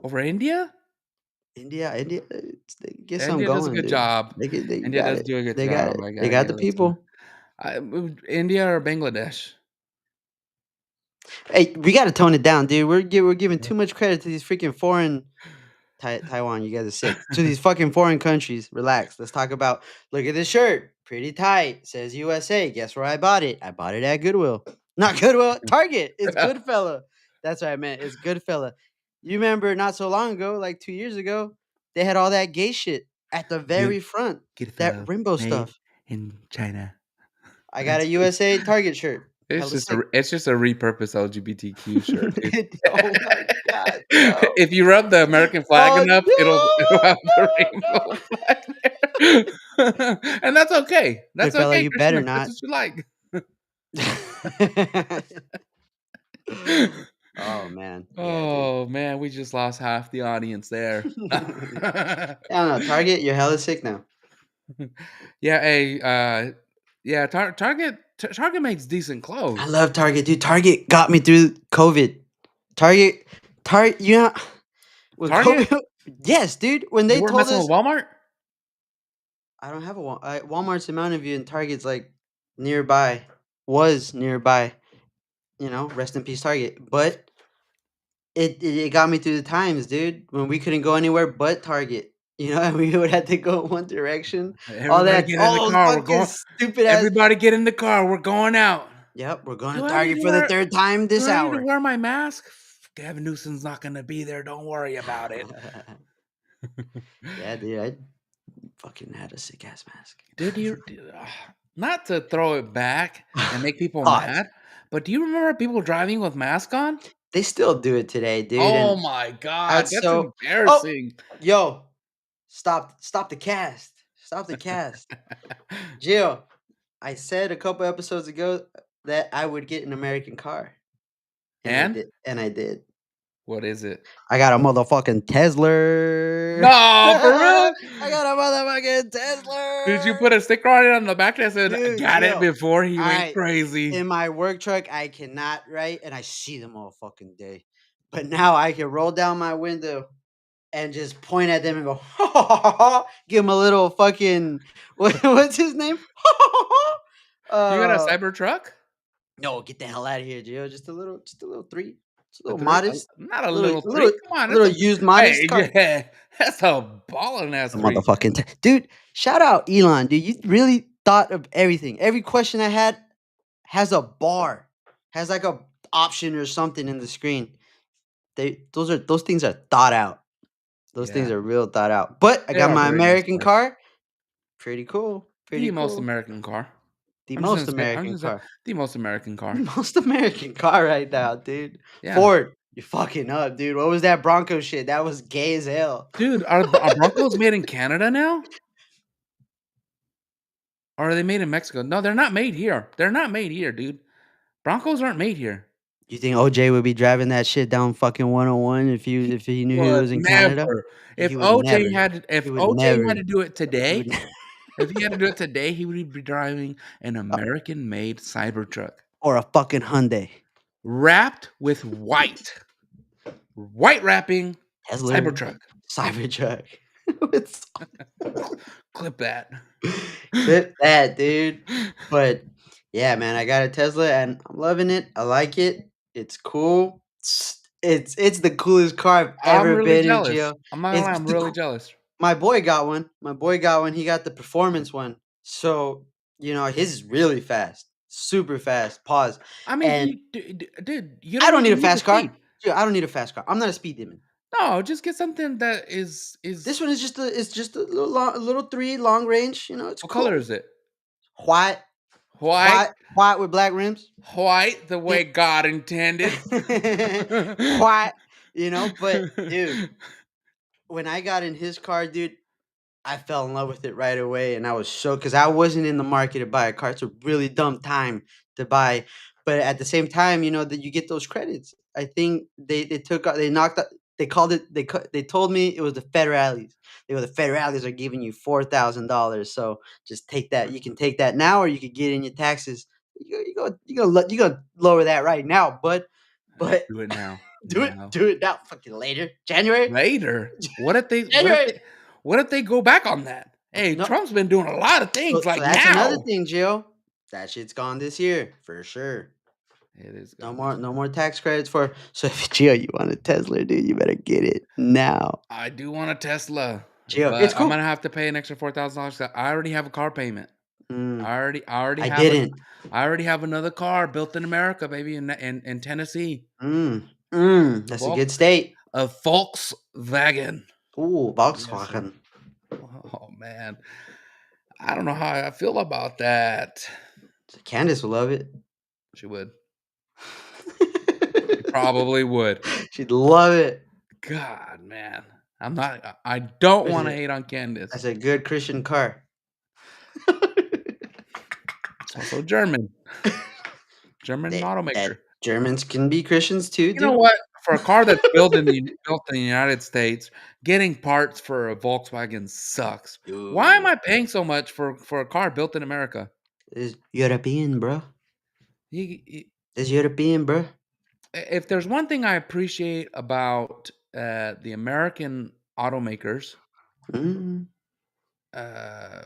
over India? India, they get some India does a going, good dude. job. They India got does it. do a good They got job. it. They got the Give it to 'em. people. India or Bangladesh? Hey, we got to tone it down, dude. We're giving too much credit to these freaking foreign Taiwan. You guys are sick. To these fucking foreign countries. Relax. Let's talk about. Look at this shirt. Pretty tight. Says USA. Guess where I bought it? I bought it at Goodwill. Not Goodwill. Target. It's Goodfella. That's what I meant. It's Goodfella. You remember not so long ago, like 2 years ago, they had all that gay shit at the Good very front. good That fellow rainbow made stuff. in China. I got a USA Target shirt. Hella sick. It's just a repurposed LGBTQ shirt, dude. Oh my god, bro. If you rub the American flag enough, it'll have the rainbow flag there. And that's okay. That's Goodfella, okay, you better Christmas. That's not. what you like. Oh man. Yeah, dude. Oh, man, we just lost half the audience there. I don't know. Target, you're hella sick now. Yeah, yeah, Target makes decent I clothes. love Target, dude. Target got me through COVID. Target, you know, when Target? COVID, yes, dude. When You they weren't told messing us, with Walmart? I don't have a Walmart's in Mountain View and Target's like nearby, was nearby. Rest in peace, Target. But it got me through the times, dude, when we couldn't go anywhere but Target. And we would have to go one direction. All Everybody that, get in the all those car, we're fucking going stupid ass. everybody get in the car, we're going out. Yep, we're going to Do I need Target to for the wear third time do this I need to hour. wear my mask? Gavin Newsom's not gonna be there, don't worry about it. Yeah, dude, I fucking had a sick ass mask. Not to throw it back and make people Pause. mad, but do you remember people driving with masks on? They still do it today, dude, Oh and my god, that's that's so. Oh, embarrassing. yo, stop the cast, stop the cast, Jill. I said a couple episodes ago that I would get an American car, and I And? did, and I did. What is it? I got a motherfucking Tesla. No, for real? I got a motherfucking Tesla. Did you put a sticker on it on the back that said, "I Dude, got it," Jill. before he went I crazy? In my work truck, I cannot write, and I see them all fucking day. But now I can roll down my window and just point at them and go, give him a little fucking what's his name? You got a uh, Cybertruck? no, get the hell out of here, Gio. Just a little three, just a A little 3? modest, Not a little, little 3? little, Come on, little used modest hey, car. yeah, that's a ballin' ass The 3. motherfucking dude. Shout out Elon, dude. You really thought of everything. Every question I had has a bar, has like a option or something in the screen. Those things are thought out. Those things Yeah, are real thought out. But I they got are my very nice American cars. car. Pretty cool. Pretty The most cool. American car. The I'm just most gonna say I'm American just gonna say car. the most American The car. most American car right now, dude. Yeah. Ford, you're fucking up, dude. What was that Bronco shit? That was gay as hell. Dude, are Broncos made in Canada now? Or are they made in Mexico? No, they're not made here. They're not made here, dude. Broncos aren't made here. You think OJ would be driving that shit down fucking 101 if he knew he Would was in Canada? never. He would never. He If would OJ never. had to do it He would today, never. if he had to do it today, he would be driving an American-made Cybertruck Or a fucking Hyundai. wrapped with white wrapping Tesla Cybertruck. Cybertruck. It's Clip that. Clip that, dude. But yeah, man, I got a Tesla and I'm loving it. I like it. It's cool. It's the coolest car I've I'm ever really been in, jealous. Gio. I'm not gonna lie, It's I'm the really cool jealous. My boy got one. My boy got one. He got the performance one. So, his is really fast. Super fast. Pause. I mean, And dude, you I don't don't need a even need the fast car. speed. Dude, I don't need a fast car. I'm not a speed demon. No, just get something that is This one is just a little 3 long range, it's what color cool. is it? White, White, white with black rims. white, the way It God intended. White, but dude, when I got in his car, dude, I fell in love with it right away, and I was so because I wasn't in the market to buy a car. It's a really dumb time to buy, but at the same time, that you get those credits. I think they took out they knocked out they called it they told me it was the federales. The federales are giving you $4,000, so just take that. You can take that now, or you could get in your taxes. You gonna lower that right now, but Do it now. Now. do it now, fucking later, January, Later. January. What if they go back on that? Hey, No, Trump's been doing a lot of things so like that's another now. thing, Gio. That shit's gone this year for sure. It is No gone more, this no year. more tax credits for. So if Gio, you want a Tesla, dude, you better get it now, I do want a Tesla, Gio. It's but I'm cool. gonna have to pay an extra $4,000. I already have a car payment. Mm, I already I have didn't. I already have another car built in America, baby, in Tennessee. That's a Volk good state. a Volkswagen. Ooh, Yes, sir. Volkswagen. Oh man. I don't know how I feel about that. Candace will love it. She would. She probably would. She'd love it. God, man. I don't That's want to a, hate on Candace. that's a good Christian car. It's also German. German That automaker. Germans can be Christians too, You know dude. what? For a car that's built in the United States, getting parts for a Volkswagen sucks. Why am Dude, I paying so much for a car built in America? it's European, bro. You It's European, bro. if there's one thing I appreciate about, the American automakers, Mm. uh,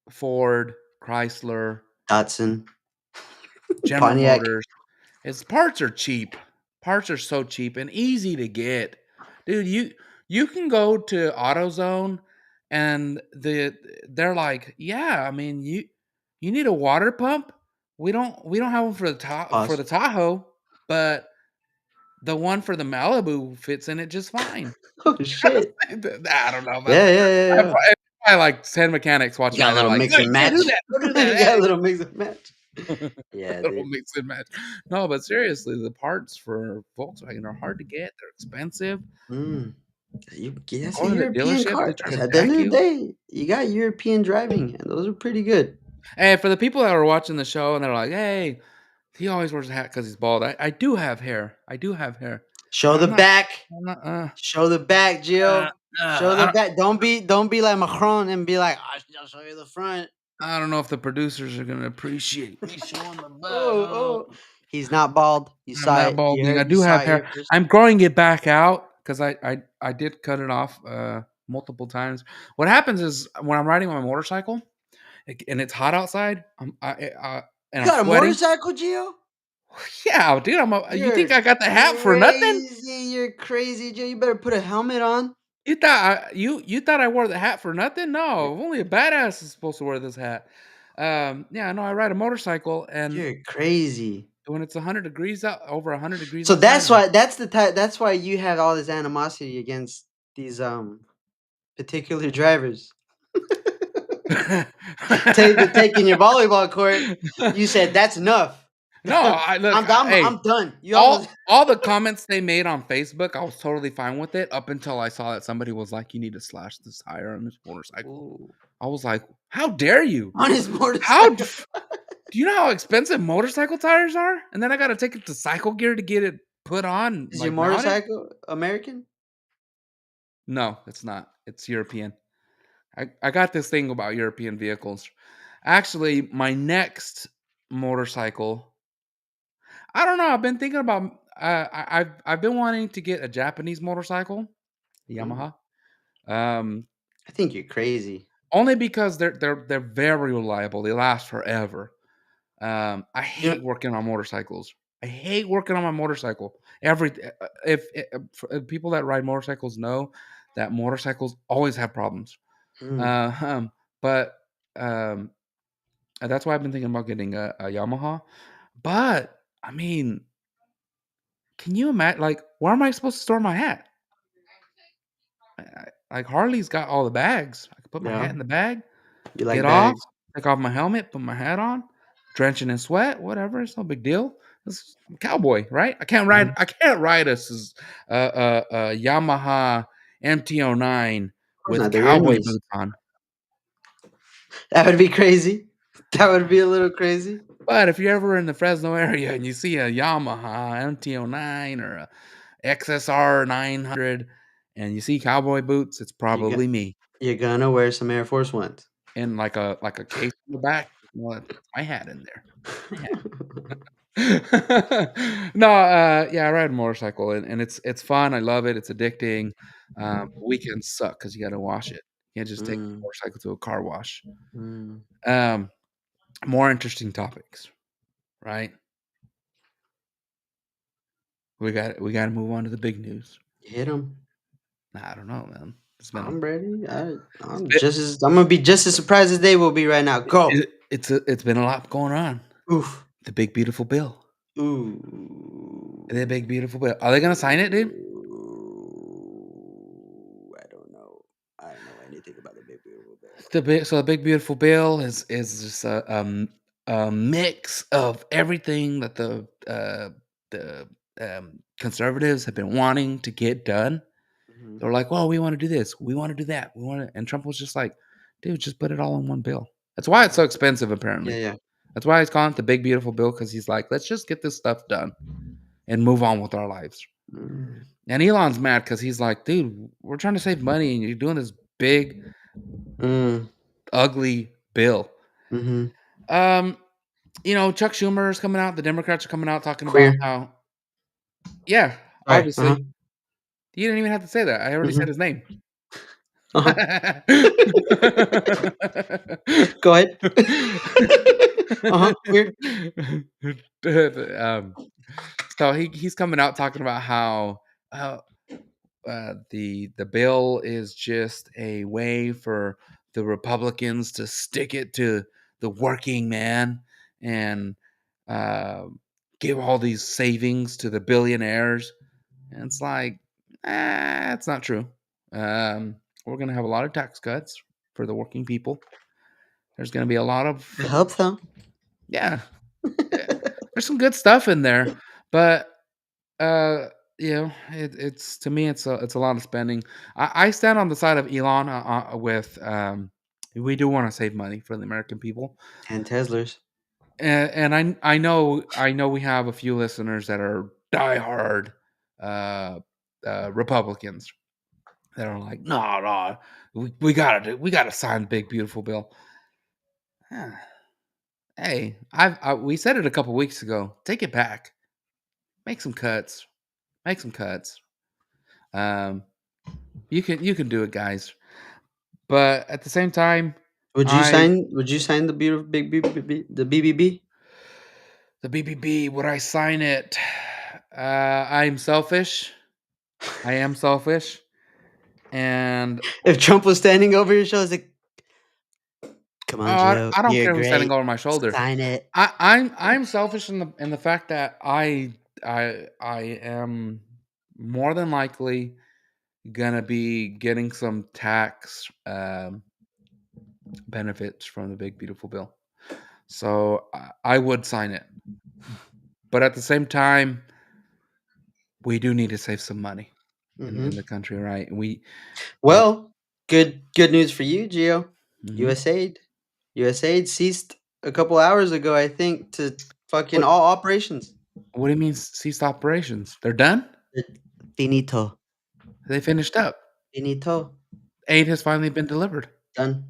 Ford, Chrysler, Datsun, General Pontiac. Motors, is parts are cheap. Parts are so cheap and easy to get. Dude, you can go to AutoZone and they're like, "Yeah, I mean, you need a water pump? We don't have one for Pause. the Tahoe, but the one for the Malibu fits in it just fine." Oh shit. I don't know, man. Yeah, yeah, yeah, yeah. I like 10 mechanics You watching got right a now, little like, mix "No, and you can't match. do that. Don't do You got a that." little mix and match. Yeah, Little dude. mix and match. No, but seriously, the parts for Volkswagen are hard to get. They're expensive. Mm. That's a Go to the European dealership, they car. try 'Cause to at the end jack of the you. day, you got European driving, and those are pretty good. And for the people that are watching the show and they're like, "Hey, he always wears a hat because he's bald." I do have hair. I do have hair. Show But the back. I'm not, Show the back, uh, Gio. Show I the don't back. Don't be like Macron and be like, I'll show you the front. I don't know if the producers are gonna appreciate me showing the back. Oh, oh. He's not bald. You I'm saw not it. balding. I You do saw have it hair. here first. I'm growing it back out because I did cut it off multiple times. What happens is when I'm riding my motorcycle and it's hot outside, and You I'm got a sweating. motorcycle, Gio? Yeah, dude. You think You're I got the hat for nothing? crazy. You're crazy, Gio. You better put a helmet on. You thought I wore the hat for nothing? No, only a badass is supposed to wear this hat. Yeah, no, I ride a motorcycle, and You're crazy. when it's 100 degrees out, over 100 degrees So outside, that's why you have all this animosity against these particular drivers. taking your volleyball court. You said that's enough. No, I look, hey, I'm done. You almost all the comments they made on Facebook, I was totally fine with it up until I saw that somebody was like, "You need to slash this tire on this motorcycle." Ooh, I was like, "How dare you? on his How d motorcycle. do you know how expensive motorcycle tires are? And then I gotta take it to Cycle Gear to get it put on, Is your like, mounted?" motorcycle American? No, it's not. It's European. I got this thing about European vehicles. Actually, my next motorcycle, I don't know, I've been thinking about, I've been wanting to get a Japanese motorcycle, Mm, Yamaha, um, I think you're crazy. only because they're very reliable, they last forever. I You know hate working on motorcycles. I hate working on my motorcycle. If people that ride motorcycles know that motorcycles always have problems. mm, Uh, um, but, um, that's why I've been thinking about getting a Yamaha. But, I mean, can you imagine? Like, where am I supposed to store my hat? Like, Harley's got all the bags. I could put my hat yeah, in the bag, you get like off, bags. take off my helmet, put my hat on, drenching in sweat, whatever, it's no big deal. I'm a cowboy, right? Mhm. I can't ride a Yamaha MT-09 Of course with not, they're cowboy enemies. boots on. That would be crazy. That would be a little crazy. But if you're ever in the Fresno area and you see a Yamaha MT-09 or a XSR 900 and you see cowboy boots, it's You got probably me. you're gonna wear some Air Force Ones. And like a case in the back, well, that's my hat in there. My hat. No, yeah, I ride a motorcycle and it's fun. I love it. It's addicting. Weekends suck because you got to wash it. You can't just take the Mm, motorcycle to a car wash. mm. Um, More interesting topics, right? We got to move on to the big news. Hit 'em. I don't know, man. I'm ready. It's I'm been just as I'm gonna be just as surprised as they will be right now. Go. it's been a lot going on. Oof. The big beautiful bill. Ooh. The big beautiful bill. Are they gonna sign it, dude? Ooh. I don't know. I don't know anything about the Big Beautiful Bill. The big beautiful bill is just a mix of everything that the conservatives have been wanting to get done. Mhm. They're like, "Well, we want to do this, we want to do that, we want to," and Trump was just like, "Dude, just put it all in one bill." That's why it's so expensive, Yeah, apparently. yeah. That's why he's calling it the big beautiful bill because he's like, "Let's just get this stuff done and move on with our lives." Mm. And Elon's mad because he's like, "Dude, we're trying to save money, and you're doing this big, Mm. ugly bill." Mhm. Um, Chuck Schumer is coming out. The Democrats are coming out talking about Queer. how, yeah, Right. Uh-huh. obviously, you didn't even have to say that. I already said Mhm. his name. Uh-huh. Go ahead. Uh-huh. Queer. um, so he's coming out talking about how uh, the bill is just a way for the Republicans to stick it to the working man and uh, give all these savings to the billionaires. And it's like, it's not true. We're going to have a lot of tax cuts for the working people. There's going to be a lot I of, hope so. yeah, eh, there's some good stuff in there, but uh, it's to me, it's a lot of spending. I stand on the side of Elon with we do want to save money for the American people, And Teslas. and I know we have a few listeners that are diehard uh, Republicans that are like, no, no, we gotta sign the big beautiful bill. Huh. Hey, we said it a couple weeks ago. Take it back. Make some cuts. Make some cuts. Um, you can do it, guys. But at the same time, I Would you sign the beautiful big BBB the BBB? the BBB, would I sign it? I'm selfish. I am selfish, and If Trump was standing over your shoulder, like, "Come on, Joe, I don't you're care who's standing great. over my shoulder. Sign it." I'm selfish in the fact that I am more than likely gonna be getting some tax benefits from the big beautiful bill. So I would sign it, but at the same time, we do need to save some money in Mhm. the country, right? Uh, Well, good news for you, Gio. mhm. USAID. USAID ceased a couple hours ago, I think, to fucking What all operations. what do you mean ceased operations? They're done? Uh, Finito. They finished up. Finito. Aid has finally been delivered. Done.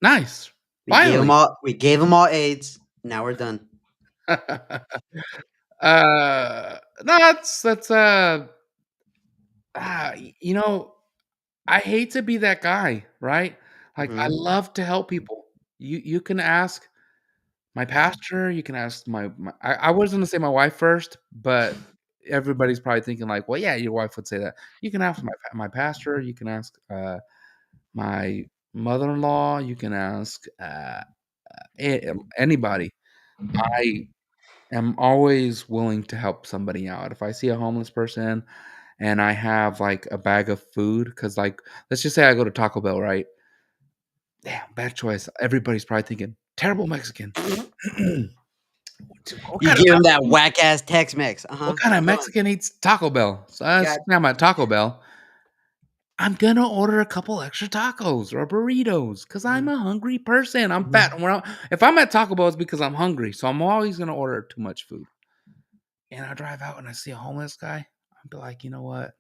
Nice. We gave them Finally. all. We gave them all AIDS. Now we're done. No, you know, I hate to be that guy, right? Like I Mhm. love to help people. You can ask my pastor, you can ask I was gonna say my wife first, but everybody's probably thinking like, well, yeah, your wife would say that. You can ask my pastor, you can ask my mother-in-law, you can ask anybody. I am always willing to help somebody out. If I see a homeless person and I have like a bag of food, because like let's just say I go to Taco Bell, right? Damn, bad choice. Everybody's probably thinking, terrible Mexican. What You kind of give them that whack ass Tex Mex. what kind of Keep going. Mexican eats Taco Bell? So Got I'm at Taco Bell. I'm gonna order a couple extra tacos or burritos because I'm Mhm, a hungry person. I'm mhm. fat. If I'm at Taco Bell, it's because I'm hungry. So I'm always gonna order too much food. And I drive out and I see a homeless guy. I'll be like, you know what?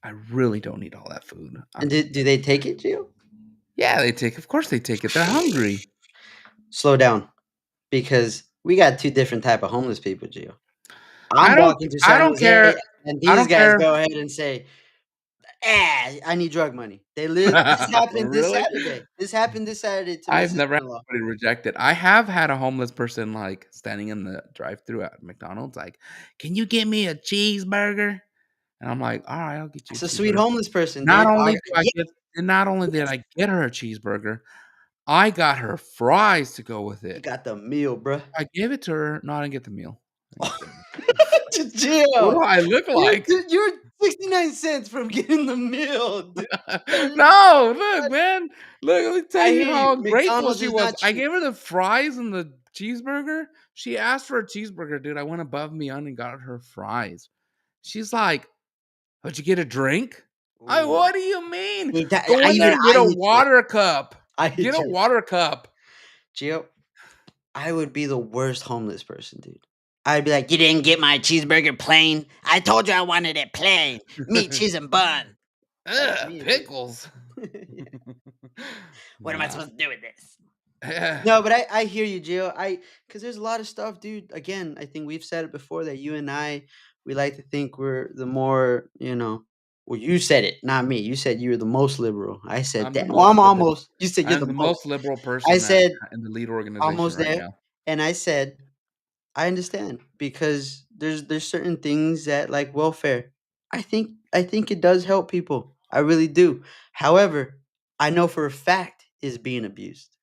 I really don't need all that food. And do they take it, Gio? Yeah, of course they take it. They're hungry. Slow down, because we got 2 different type of homeless people, Gio. I'm I don't walking to I San don't Jose, care. and I these don't guys care. go ahead and say, "Ah, I need drug money." This happened this Really? Saturday. This happened this Saturday to my I've never had sister-in-law. anybody reject it. I have had a homeless person, like, standing in the drive-through at McDonald's, like, "Can you get me a cheeseburger?" And I'm like, "Alright, I'll get you a It's a sweet cheeseburger." homeless person, Not dude. only Alri do I yeah, get not only did yes, I get her a cheeseburger, I got her fries to go with you it. got the meal, bruh. I gave it to her. No, I didn't get the meal. I didn't get What do Gio, I look like? you're 69 cents from getting the meal, dude. No, look, man. Look, let me tell I you hear you. how grateful McDonald's she is was. not I cheap. gave her the fries and the cheeseburger. She asked for a cheeseburger, dude. I went above and beyond and got her fries. She's like, "Would you get a drink?" Ooh. What do you mean? See, that Go in there and get I a hit you. water cup. I Get hit a you. water cup. Gio, I would be the worst homeless person, dude. I'd be like, "You didn't get my cheeseburger plain? I told you I wanted it plain. Meat, cheese, and bun." That's Ugh, me, dude. pickles. What am I Nah. supposed to do with this? Yeah. No, but I hear you, Gio. Because there's a lot of stuff, dude. Again, I think we've said it before that you and I, we like to think we're the more, well, you said it, not me. You said you were the most liberal. I said, I'm the damn, well, most I'm liberal. almost. You said you're I'm the the most. most liberal I person said, in the lead organization almost right there. now. And I said, I understand because there's certain things that like welfare. I think it does help people. I really do. However, I know for a fact is being abused.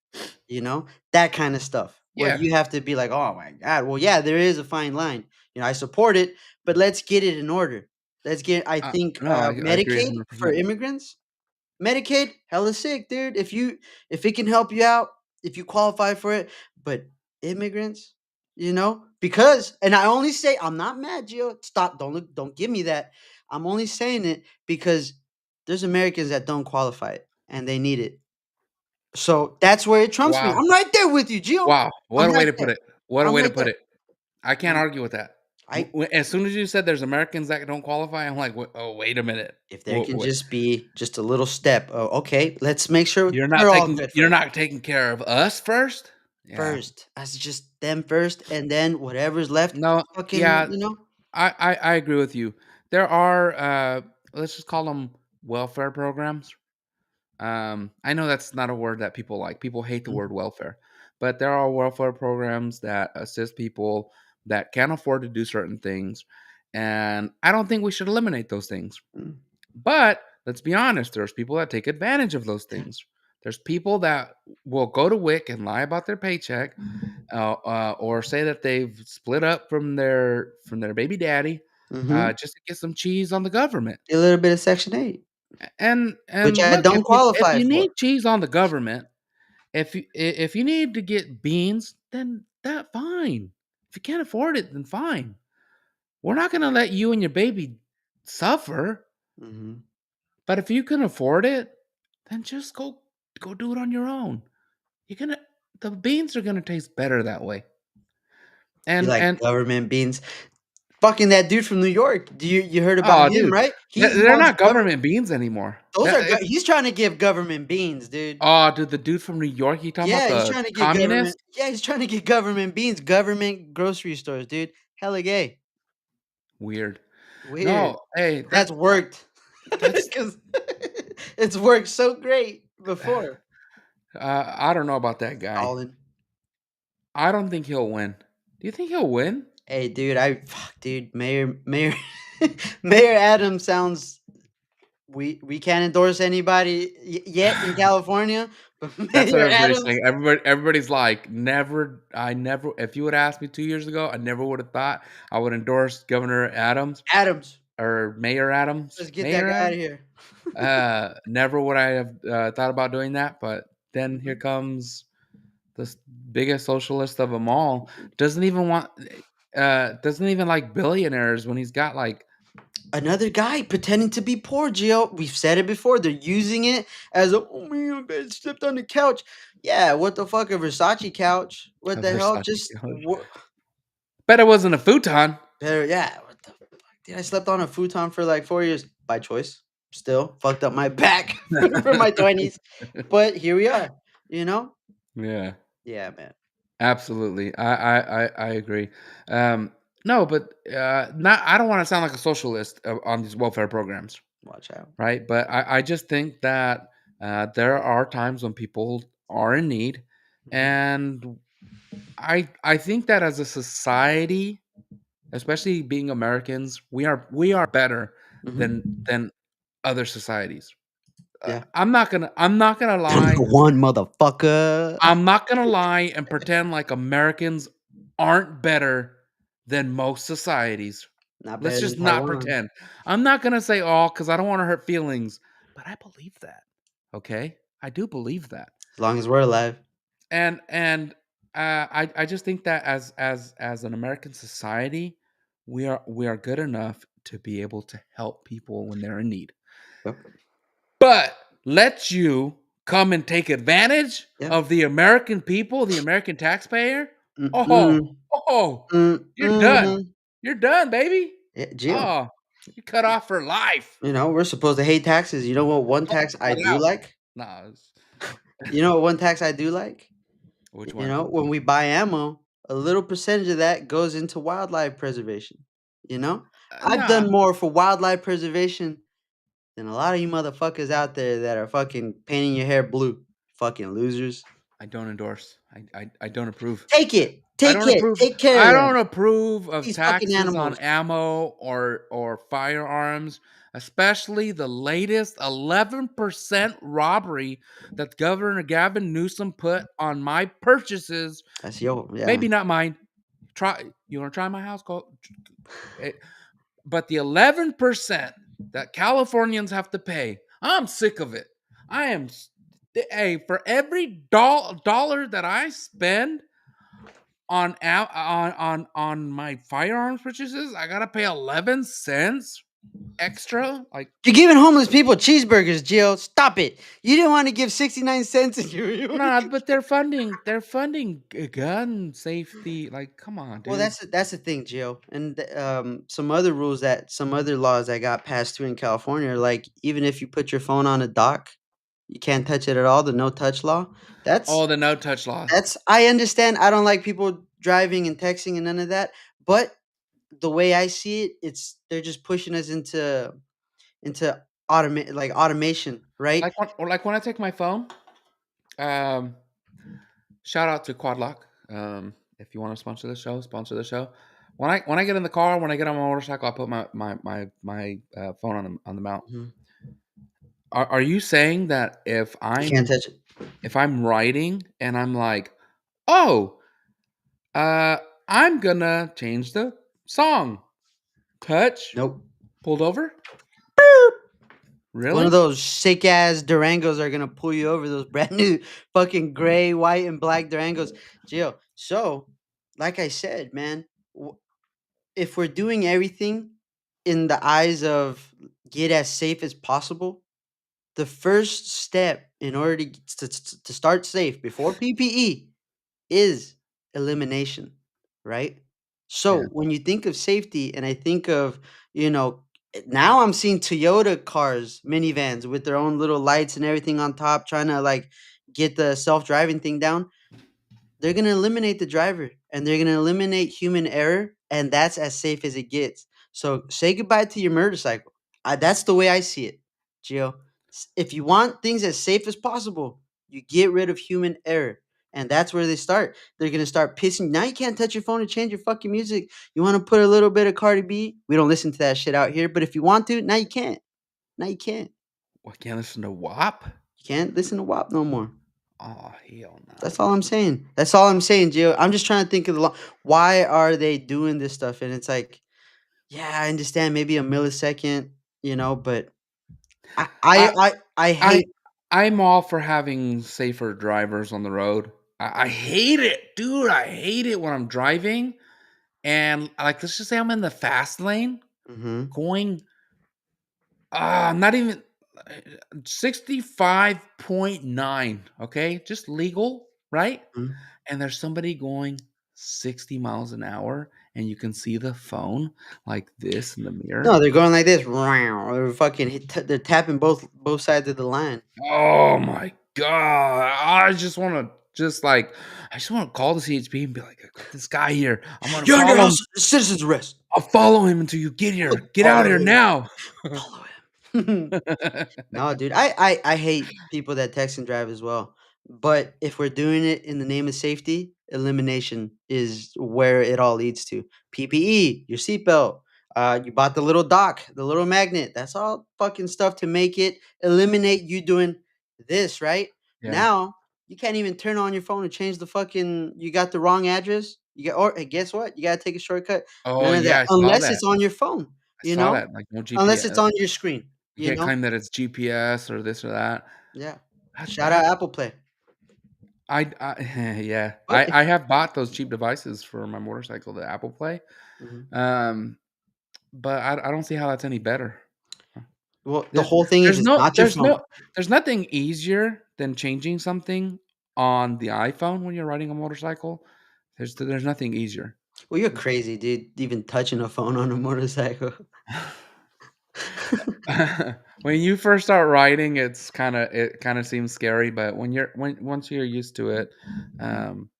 That kind of stuff where Yeah. you have to be like, "Oh my god, well yeah, there is a fine line." I support it, but let's get it in order. Let's get I think No, I agree Medicaid for 100%. immigrants. Medicaid, hella sick, dude. If it can help you out, if you qualify for it, but immigrants, because and I only say I'm not mad, Gio. Stop, don't give me that. I'm only saying it because there's Americans that don't qualify it and they need it. So that's where it trumps me. Wow. I'm right there with you, Gio. Wow. I'm What a way right to put there. it. What a I'm way to right put there. it. I can't Um, argue with that. I As soon as you said there's Americans that don't qualify, I'm like, "Oh, wait a minute. if there Wha can wait. just be just a little step. Oh, okay, let's make sure they're all good You're first. not taking care of us first?" Yeah. First, as just them first, and then whatever's left, No, fucking, yeah, I agree with you. There are, let's just call them welfare programs. I know that's not a word that people like. People hate the Mm, word welfare, but there are welfare programs that assist people that can't afford to do certain things, and I don't think we should eliminate those things. mm, But let's be honest, there's people that take advantage of those things. There's people that will go to WIC and lie about their paycheck, or say that they've split up from their baby daddy, mhm. just to get some cheese on the government. A little bit of Section 8, which And I look, don't if qualify you for. need cheese on the government, if you need to get beans, then that fine. If you can't afford it, then fine. We're not gonna let you and your baby suffer. Mhm. But if you can afford it, then just go do it on your own. You're gonna the beans are gonna taste better that way. You like And government beans? Fucking that dude from New York. Do you heard about oh, him, dude, right? He they're wants not government. government beans anymore. Those are If he's trying to give government beans, dude. oh, dude, the dude from New York, you talking about Yeah, he's the trying to get government. communist? Yeah, he's trying to get government beans, government grocery stores, dude. Hella gay. Weird. Weird. No, hey, That's worked. that's Because it's worked so great before. I don't know about that guy. Stalin. I don't think he'll win. Do you think he'll win? Hey, dude, dude, Mayor Mayor Adams sounds. We can't endorse anybody yet in California, but That's what Mayor everybody's Adams. saying. Everybody's like, never. I never. If you would ask me 2 years ago, I never would have thought I would endorse Governor Adams Adams, or Mayor Adams. let's get that Mayor guy out of Adams. here. Never would I have thought about doing that. But then here Mhm. comes the biggest socialist of them all. Doesn't even want. Doesn't even like billionaires when he's got like. Another guy pretending to be poor, Gio. We've said it before. They're using it as a, oh man, I slept on the couch. Yeah, what the fuck, a Versace couch? What A the hell? Versace Just couch. what? Bet it wasn't a futon. Better, yeah. What the fuck? Dude, I slept on a futon for like 4 years by choice. Still fucked up my back for my 20s. But here we are, you know? Yeah. Yeah, man. Absolutely. I agree. Um, no, but not. I don't want to sound like a socialist on these welfare programs, Watch out. right? But I just think that there are times when people are in need, Mhm, and I think that as a society, especially being Americans, we are better mhm. than other societies. Yeah. I'm not gonna They're lie. number one, motherfucker. I'm not gonna lie and pretend like Americans aren't better than most societies. Not Let's better than just not Taiwan. pretend. I'm not gonna say all because I don't want to hurt feelings, but I believe that. Okay, I do believe that, As long as we're alive. and I just think that as an American society, we are good enough to be able to help people when they're in need. Yep. But let you come and take advantage Yep. of the American people, the American taxpayer. Oh, Mm-mm. oh, you're done. Mm-mm. You're done, baby. Yeah, Gio. Oh, you're cut off for life. You know, we're supposed to hate taxes. You know what one Oh, tax I cut do out. like? Nah, You know what one tax I do like? which You one? know, when we buy ammo, a little percentage of that goes into wildlife preservation. You know? I've Nah, done more for wildlife preservation than a lot of you motherfuckers out there that are fucking painting your hair blue. Fucking losers. I don't endorse. I don't approve. Take it. I Take don't it. approve. Take care I of don't them. approve of These fucking taxes on animals. ammo or firearms, especially the latest 11% robbery that Governor Gavin Newsom put on my purchases. That's yo, yeah. Maybe not mine. Try you want to try my house? Go. But the 11% that Californians have to pay, I'm sick of it. I am. Hey, for every dollar that I spend on my firearms purchases, I gotta pay 11 cents extra. Like, You're giving homeless people cheeseburgers, Gio. Stop it. You didn't want to give 69 cents and you wanna nah, give. but they're funding gun safety. Like, come on, Well, dude. that's the thing, Gio. And some other rules that some other laws that got passed through in California are like even if you put your phone on a dock, you can't touch it at all, the no touch law. Oh, That's the no touch law. that's I understand. I don't like people driving and texting and none of that, but the way I see it, it's they're just pushing us into automation, right? Like when I take my phone. Um, Shout out to Quadlock. If you want to sponsor the show. When I get in the car, when I get on my motorcycle, I put my phone on the mount. Mhm. Are you saying that if You can't I'm touch it. if I'm riding and I'm like, oh, uh, I'm gonna change the song, touch, Nope. pulled over, One of Really? those sick ass Durangos are gonna pull you over. Those brand new fucking gray, white, and black Durangos, Gio. So, like I said, man, if we're doing everything in the eyes of get as safe as possible, the first step in order to start safe before PPE is elimination, right? So Yeah. when you think of safety, and I think of, you know, now I'm seeing Toyota cars, minivans with their own little lights and everything on top, trying to like get the self driving thing down. They're gonna eliminate the driver and they're gonna eliminate human error, and that's as safe as it gets. So say goodbye to your motorcycle. That's the way I see it, Gio. If you want things as safe as possible, you get rid of human error. And that's where they start. They're gonna start pissing. Now you can't touch your phone to change your fucking music. You want to put a little bit of Cardi B? We don't listen to that shit out here. But if you want to, now you can't. Now you can't. Well, I can't listen to WAP? You can't listen to WAP no more. Oh, hell no. That's all I'm saying. That's all I'm saying, Gio. I'm just trying to think of why are they doing this stuff? And it's like, yeah, I understand maybe a millisecond, but I I I I, I I hate. I'm all for having safer drivers on the road. I hate it, dude. I hate it when I'm driving and like let's just say I'm in the fast lane Mhm, going not even 65.9, okay? Just legal, right? mhm. And there's somebody going 60 miles an hour and you can see the phone like this in the No, mirror. they're going like this. They're fucking they're tapping both sides of the line. Oh my god. I just want to call the CHP and be like, I got this guy here. I'm gonna You're under follow him. house citizen's arrest. I'll follow him until you get here. Get out Follow here him. now. Follow him. No, dude, I hate people that text and drive as well. But if we're doing it in the name of safety, elimination is where it all leads to. PPE, your seatbelt, you bought the little dock, the little magnet. That's all fucking stuff to make it eliminate you doing this, right? Yeah. Now you can't even turn on your phone and change the fucking. You got the wrong address. You got, or hey, guess what? You gotta take a shortcut. Oh None of that, yeah, I saw unless that. it's on your phone. I You saw know, that. Like no unless it's GPS. on your screen. You You can't know, claim that it's GPS or this or that. yeah. That Shout out that Apple Play. yeah. But I have bought those cheap devices for my motorcycle, the Apple Play. Mhm. Um, but I don't see how that's any better. Well, the There's whole thing is there's it's no not your there's phone. no there's nothing easier than changing something on the iPhone when you're riding a motorcycle. There's nothing easier. Well, you're crazy, dude, even touching a phone on a motorcycle. When you first start riding, it kinda seems scary, but when once you're used to it, um,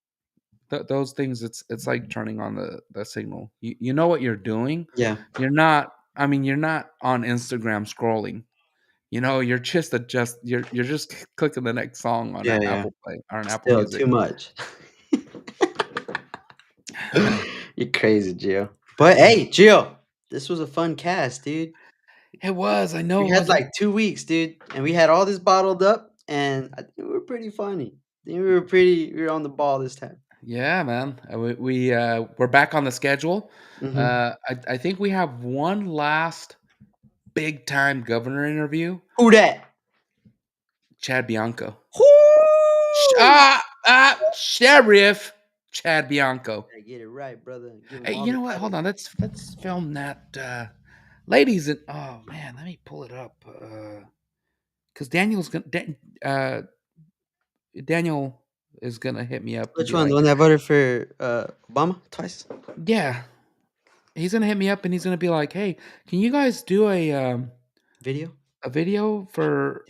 those things, it's like turning on the signal. You know what you're doing. Yeah. You're not on Instagram scrolling. You're just clicking the next song on Yeah, a yeah. Apple Play or an Apple Still Music. too much. You're crazy, Gio. But, hey, Gio, this was a fun cast, dude. It was, I know We it had, wasn't. like, 2 weeks, dude, and we had all this bottled up, and I think we were pretty funny. I think we were on the ball this time. Yeah, man. We're back on the schedule. Mhm. I think we have one last big time governor interview, Who dat? Chad Bianco. Whoo! Sheriff Chad Bianco. Gotta get it right, brother. Give him Hey, all you the know what? Hold titles. on. Let's film that. Ladies and oh man, let me pull it up. Because Daniel is gonna hit me up and Which be one? The like, one that voted for, Obama twice? yeah, he's gonna hit me up and he's gonna be like, hey, can you guys do Video? a video for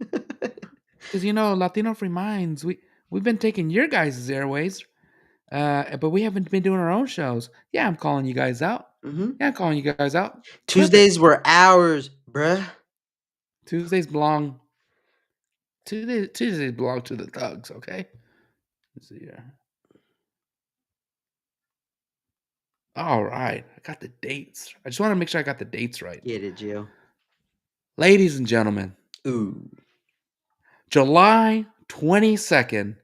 because Latino Free Minds, we've been taking your guys' airways, but we haven't been doing our own shows. Yeah, I'm calling you guys out. Mhm. Yeah, I'm calling you guys out. Perfect. Tuesdays were ours, bruh. Tuesdays belong Tuesdays belong to the thugs. Okay. Let's see here. All right, I got the dates. I just want to make sure I got the dates right. Get it, Gio. Ladies and gentlemen, Ooh. July 22nd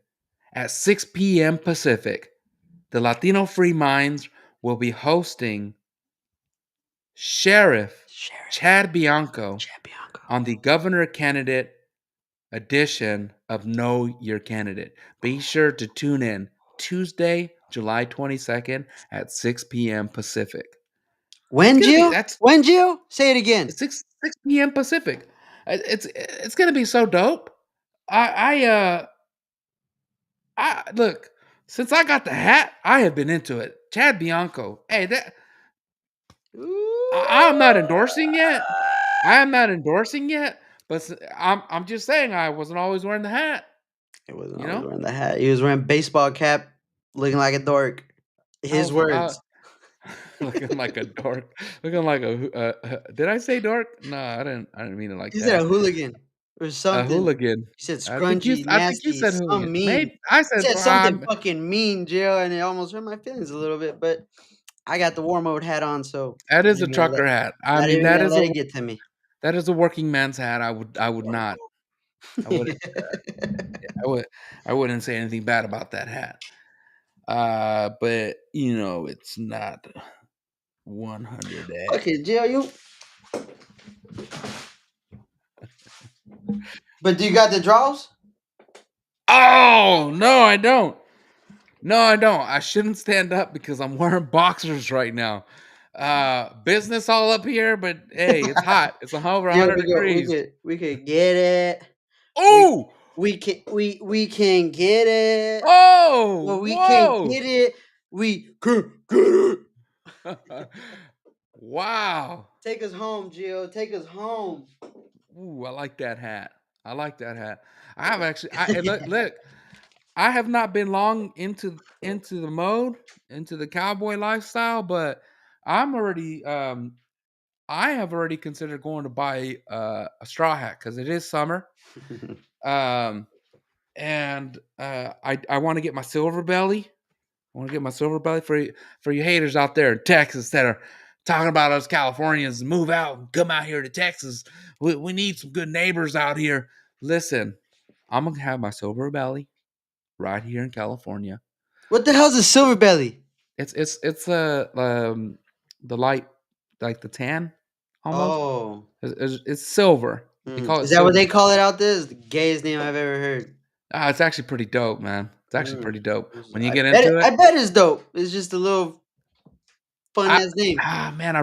at 6 p.m. Pacific, the Latino Free Minds will be hosting Sheriff Chad Bianco Chad Bianco. on the governor candidate edition of Know Your Candidate. Be sure to tune in Tuesday, July 22nd at 6 p.m. Pacific. When, Gio? That's When, Gio? Say it again. 6 p.m. Pacific. It's gonna be so dope. I look, since I got the hat, I have been into it. Chad Bianco. Hey, I'm not endorsing yet. I am not endorsing yet, but I'm just saying I wasn't always wearing the hat. He wasn't You always know? wearing the hat. He was wearing baseball cap, looking like a dork. His words. Looking like a dork. Looking like did I say dork? No, I didn't mean it like He said that. a hooligan or A something. hooligan. He said I think you scrunchy, I think you nasty, said some hooligan. mean. Maybe I He said said something fucking mean, Gio, and it almost hurt my feelings a little bit. But I got the war mode hat on, so that not is a even gonna let, trucker hat. I not mean, even gonna let it get to me. that is a working man's hat. I would not. I wouldn't I would I wouldn't say anything bad about that hat. But it's not 100. Okay, Gio, you. But do you got the draws? Oh, no, I don't. No, I don't. I shouldn't stand up because I'm wearing boxers right now. Business all up here, but hey, it's hot. It's over Gio, 100 degrees. we could get it. Oh, We can get it. oh, Well, we can't whoa. get it. We can get it. Wow. Take us home, Gio. Take us home. Ooh, I like that hat. I like that hat. I have actually. Look. I have not been long into the mode, into the cowboy lifestyle, but I'm already. I have already considered going to buy a straw hat because it is summer. Um, and I want to get my silver belly. I want to get my silver belly for you haters out there in Texas that are talking about us Californians move out and come out here to Texas. We need some good neighbors out here. Listen, I'm gonna have my silver belly right here in California. What the hell's a silver belly? It's the light, like the tan almost. Oh. It's silver. They call it Is that what silver. they call it out there? It's the gayest name I've ever heard. It's actually pretty dope, man. It's actually pretty dope when you I get bet it, into I it. bet it's dope. It's just a little fun I ass name. Man,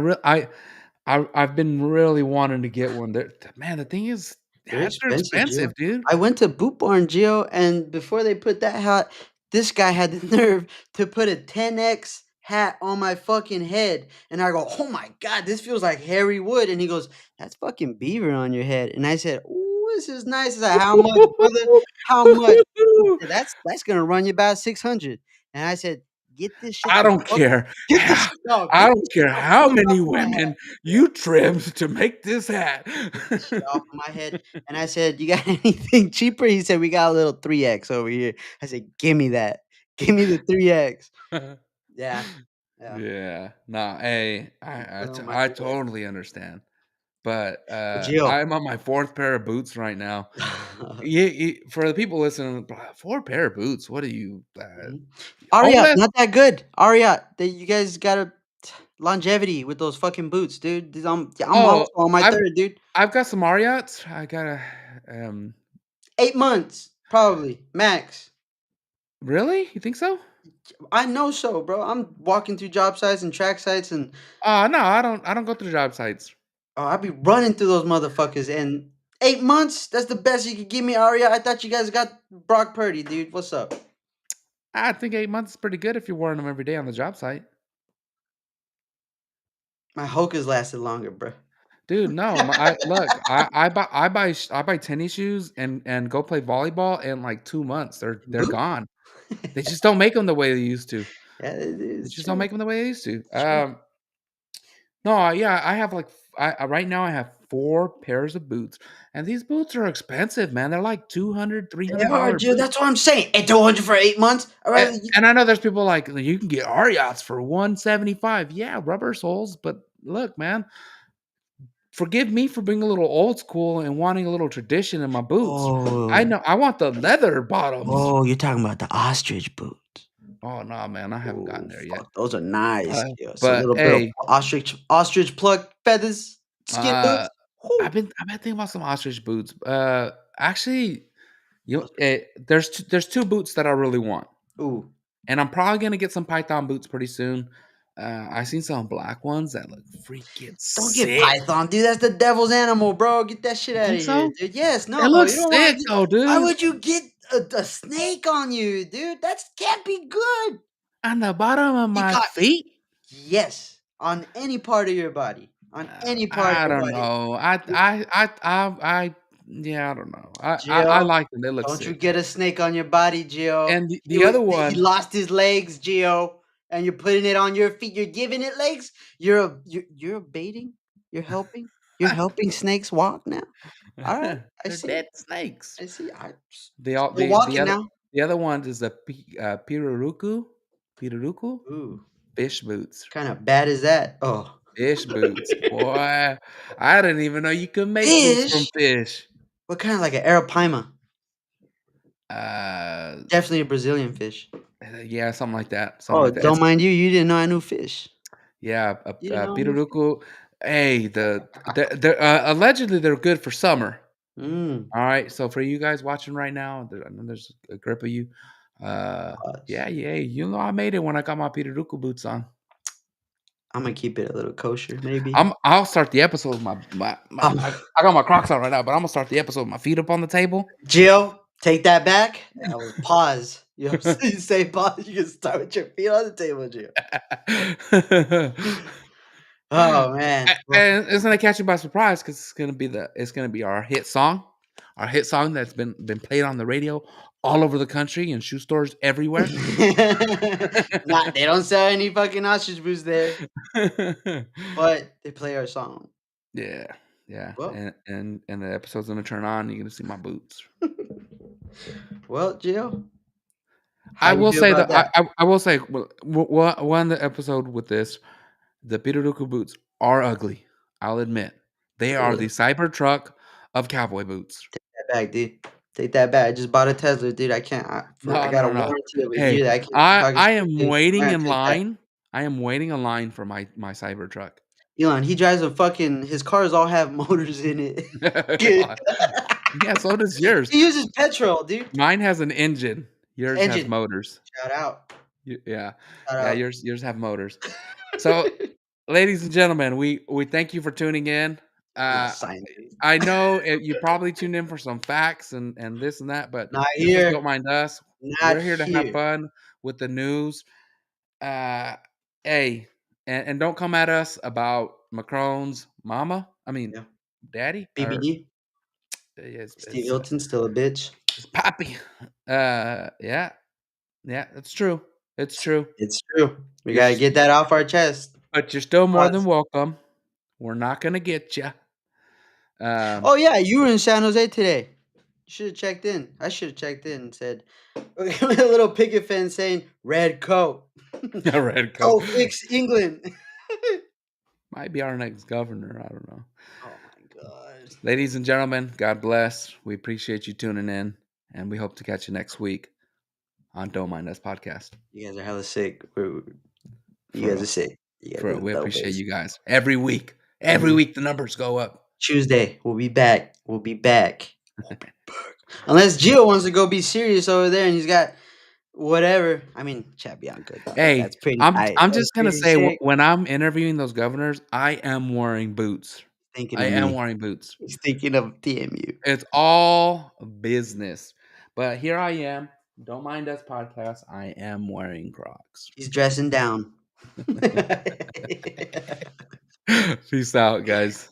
I've been really wanting to get one. Man, the thing is, They're hats are expensive, Gio. expensive, dude. I went to Boot Barn, Gio, and before they put that hat, this guy had the nerve to put a 10X hat on my fucking head. And I go, oh my God, this feels like hairy wood. And he goes, that's fucking beaver on your head. And I said, ooh, this is nice. I said, how much, brother? How much? He said, that's gonna run you about 600. And I said, get this shit I the don't fuck. care. Get this shit, dog. I Get don't this shit care the how fuck off many my head. women you trimmed to make this hat. Get this shit off of my head. And I said, you got anything cheaper? He said, we got a little 3X over here. I said, give me that. Give me the 3X. Yeah. Yeah. Yeah. Nah, hey, Oh my I God. totally understand. But Gio. I'm on my fourth pair of boots right now. Yeah, for the people listening, 4 pair of boots. What are you? Mhm. All Ariat, that. not that good. Ariat, you guys got a longevity with those fucking boots, dude. I'm Oh, also on my I've third, dude. I've got some Marriott's. I gotta. Um, 8 months, probably max. really? You think so? I know so, bro. I'm walking through job sites and track sites, and No, I don't. I don't go through job sites. I be running through those motherfuckers. And 8 months, that's the best you could give me, Aria. I thought you guys got Brock Purdy, dude. What's up? I think 8 months is pretty good if you're wearing them every day on the job site. My Hoka's lasted longer, bro. Dude, no, look, I buy tennis shoes and go play volleyball in like 2 months. They're Boot? gone. They just don't make them the way they used to. Yeah, it They is just don't true. make them the way they used to. It's true. No, yeah, I have like right now I have 4 pairs of boots, and these boots are expensive, man. They're like 200, three They hundred are, dollar dude. boots. That's what I'm saying. And 200 for 8 months. I And, rather you. and I know there's people like you can get Ariats for 175. Yeah, rubber soles, but look, man, forgive me for being a little old school and wanting a little tradition in my boots. I Oh, know I want the leather bottoms. you're talking about the ostrich boots. Oh no, man, I haven't gotten Oh, there yet. fuck, those are nice. Uh, Yes, a but little bit of hey, ostrich plug feathers. Skin Uh, boots. Whoo. I've been thinking about some ostrich boots. Actually, there's 2 boots that I really want, Ooh. and I'm probably gonna get some python boots pretty soon. I seen some black ones that look freaking Don't get sick. python, dude. That's the devil's animal, bro. Get that shit You out of think here, so? dude. Yes, no, It you looks don't want sick to get. though, Why dude. would you get a snake on you, dude? That can't be good. On the bottom of You my caught feet? yes on any part of your body, on any part of I your don't body. know. Yeah, I don't know. I Gio, like them. They look don't you sick. get a snake on your body, Gio. And the other He one, lost his legs, Gio, and you're putting it on your feet. You're giving it legs. You're baiting. You're helping. You're helping snakes walk now. All right, I they're see. dead snakes. I see. The all Still walking now. the other one is a pirarucu Ooh, fish boots. kind of bad is that? Oh, Fish boots, boy. I didn't even know you could make boots from fish. fish. What kind of like an arapaima? Uh, Definitely a Brazilian fish. yeah, something like that. Something Oh, like that. don't mind you. You didn't know I knew fish. Yeah, You didn't know I knew fish. pirarucu. Hey, they're allegedly they're good for summer. Mm. All right, so for you guys watching right now, I know there's a grip of you. Pause. Yeah, yeah, you know I made it when I got my pirarucu boots on. I'm gonna keep it a little kosher, maybe. I'll start the episode with Um, I got my Crocs on right now, but I'm gonna start the episode with my feet up on the table. Gio, take that back. That was pause. You know, you say pause. You can start with your feet on the table, Gio. Oh man. Well, And it's gonna catch you by surprise because it's gonna be our hit song that's been played on the radio all over the country in shoe stores everywhere. not they don't sell any fucking ostrich boots there, but they play our song. Yeah, yeah, Well, and the episode's gonna turn on. You're gonna see my boots. well, Gio, how I you will feel say about that that? I will say one the episode with this, the Pirarucu boots are ugly. I'll admit they are Ugh, the Cybertruck of cowboy boots. that back, dude. Take that back. I just bought a Tesla, dude. I can't. I No, got a no, no. warranty of a Hey, year that I can't be talking I shit, am dude. waiting Man, in take that. line. I am waiting in line for my Cybertruck. Elon, he drives a fucking. His cars all have motors in it. Good. Yeah, so does yours. He uses petrol, dude. Mine has an engine. Yours has Engine. motors. Shout out. Yeah. Shout Yeah, out. yours have motors. So, ladies and gentlemen, we thank you for tuning in. Ah, Uh, scientist. I know you probably tuned in for some facts and this and that, but Not this is here. Don't Mind Us. Not We're here to have here. fun with the news. Uh, hey, and don't come at us about Macron's mama. I mean, Yeah. daddy or BBD. it's Steve it's, uh, Hilton still a bitch. it's Poppy. Yeah, yeah, it's true. It's true. It's true. We You're, gotta get that off our chest. but you're still more than Pause. welcome. We're not gonna get you. Um, Oh yeah, you were in San Jose today. You should have checked in. I should have checked in and said a little picket fence saying red coat. a red coat Go fix England. might be our next governor. I don't know. Oh my god. Ladies and gentlemen, God bless. We appreciate you tuning in, and we hope to catch you next week on Don't Mind Us podcast. You guys are hella sick. You For guys real. are sick. You guys For real. are We the appreciate dopest. you guys every week. Every Mhm. week the numbers go up. Tuesday, we'll be back. We'll be back. Unless Gio wants to go be serious over there and he's got whatever. I mean, Chad Bianco, dog. Hey, That's pretty tight. I'm That's just gonna pretty say sick. when I'm interviewing those governors, I am wearing boots. Thinking I of am me. wearing boots. He's thinking of TMU. It's all business. But here I am. Don't Mind Us podcast. I am wearing Crocs. He's dressing down. Peace out, guys.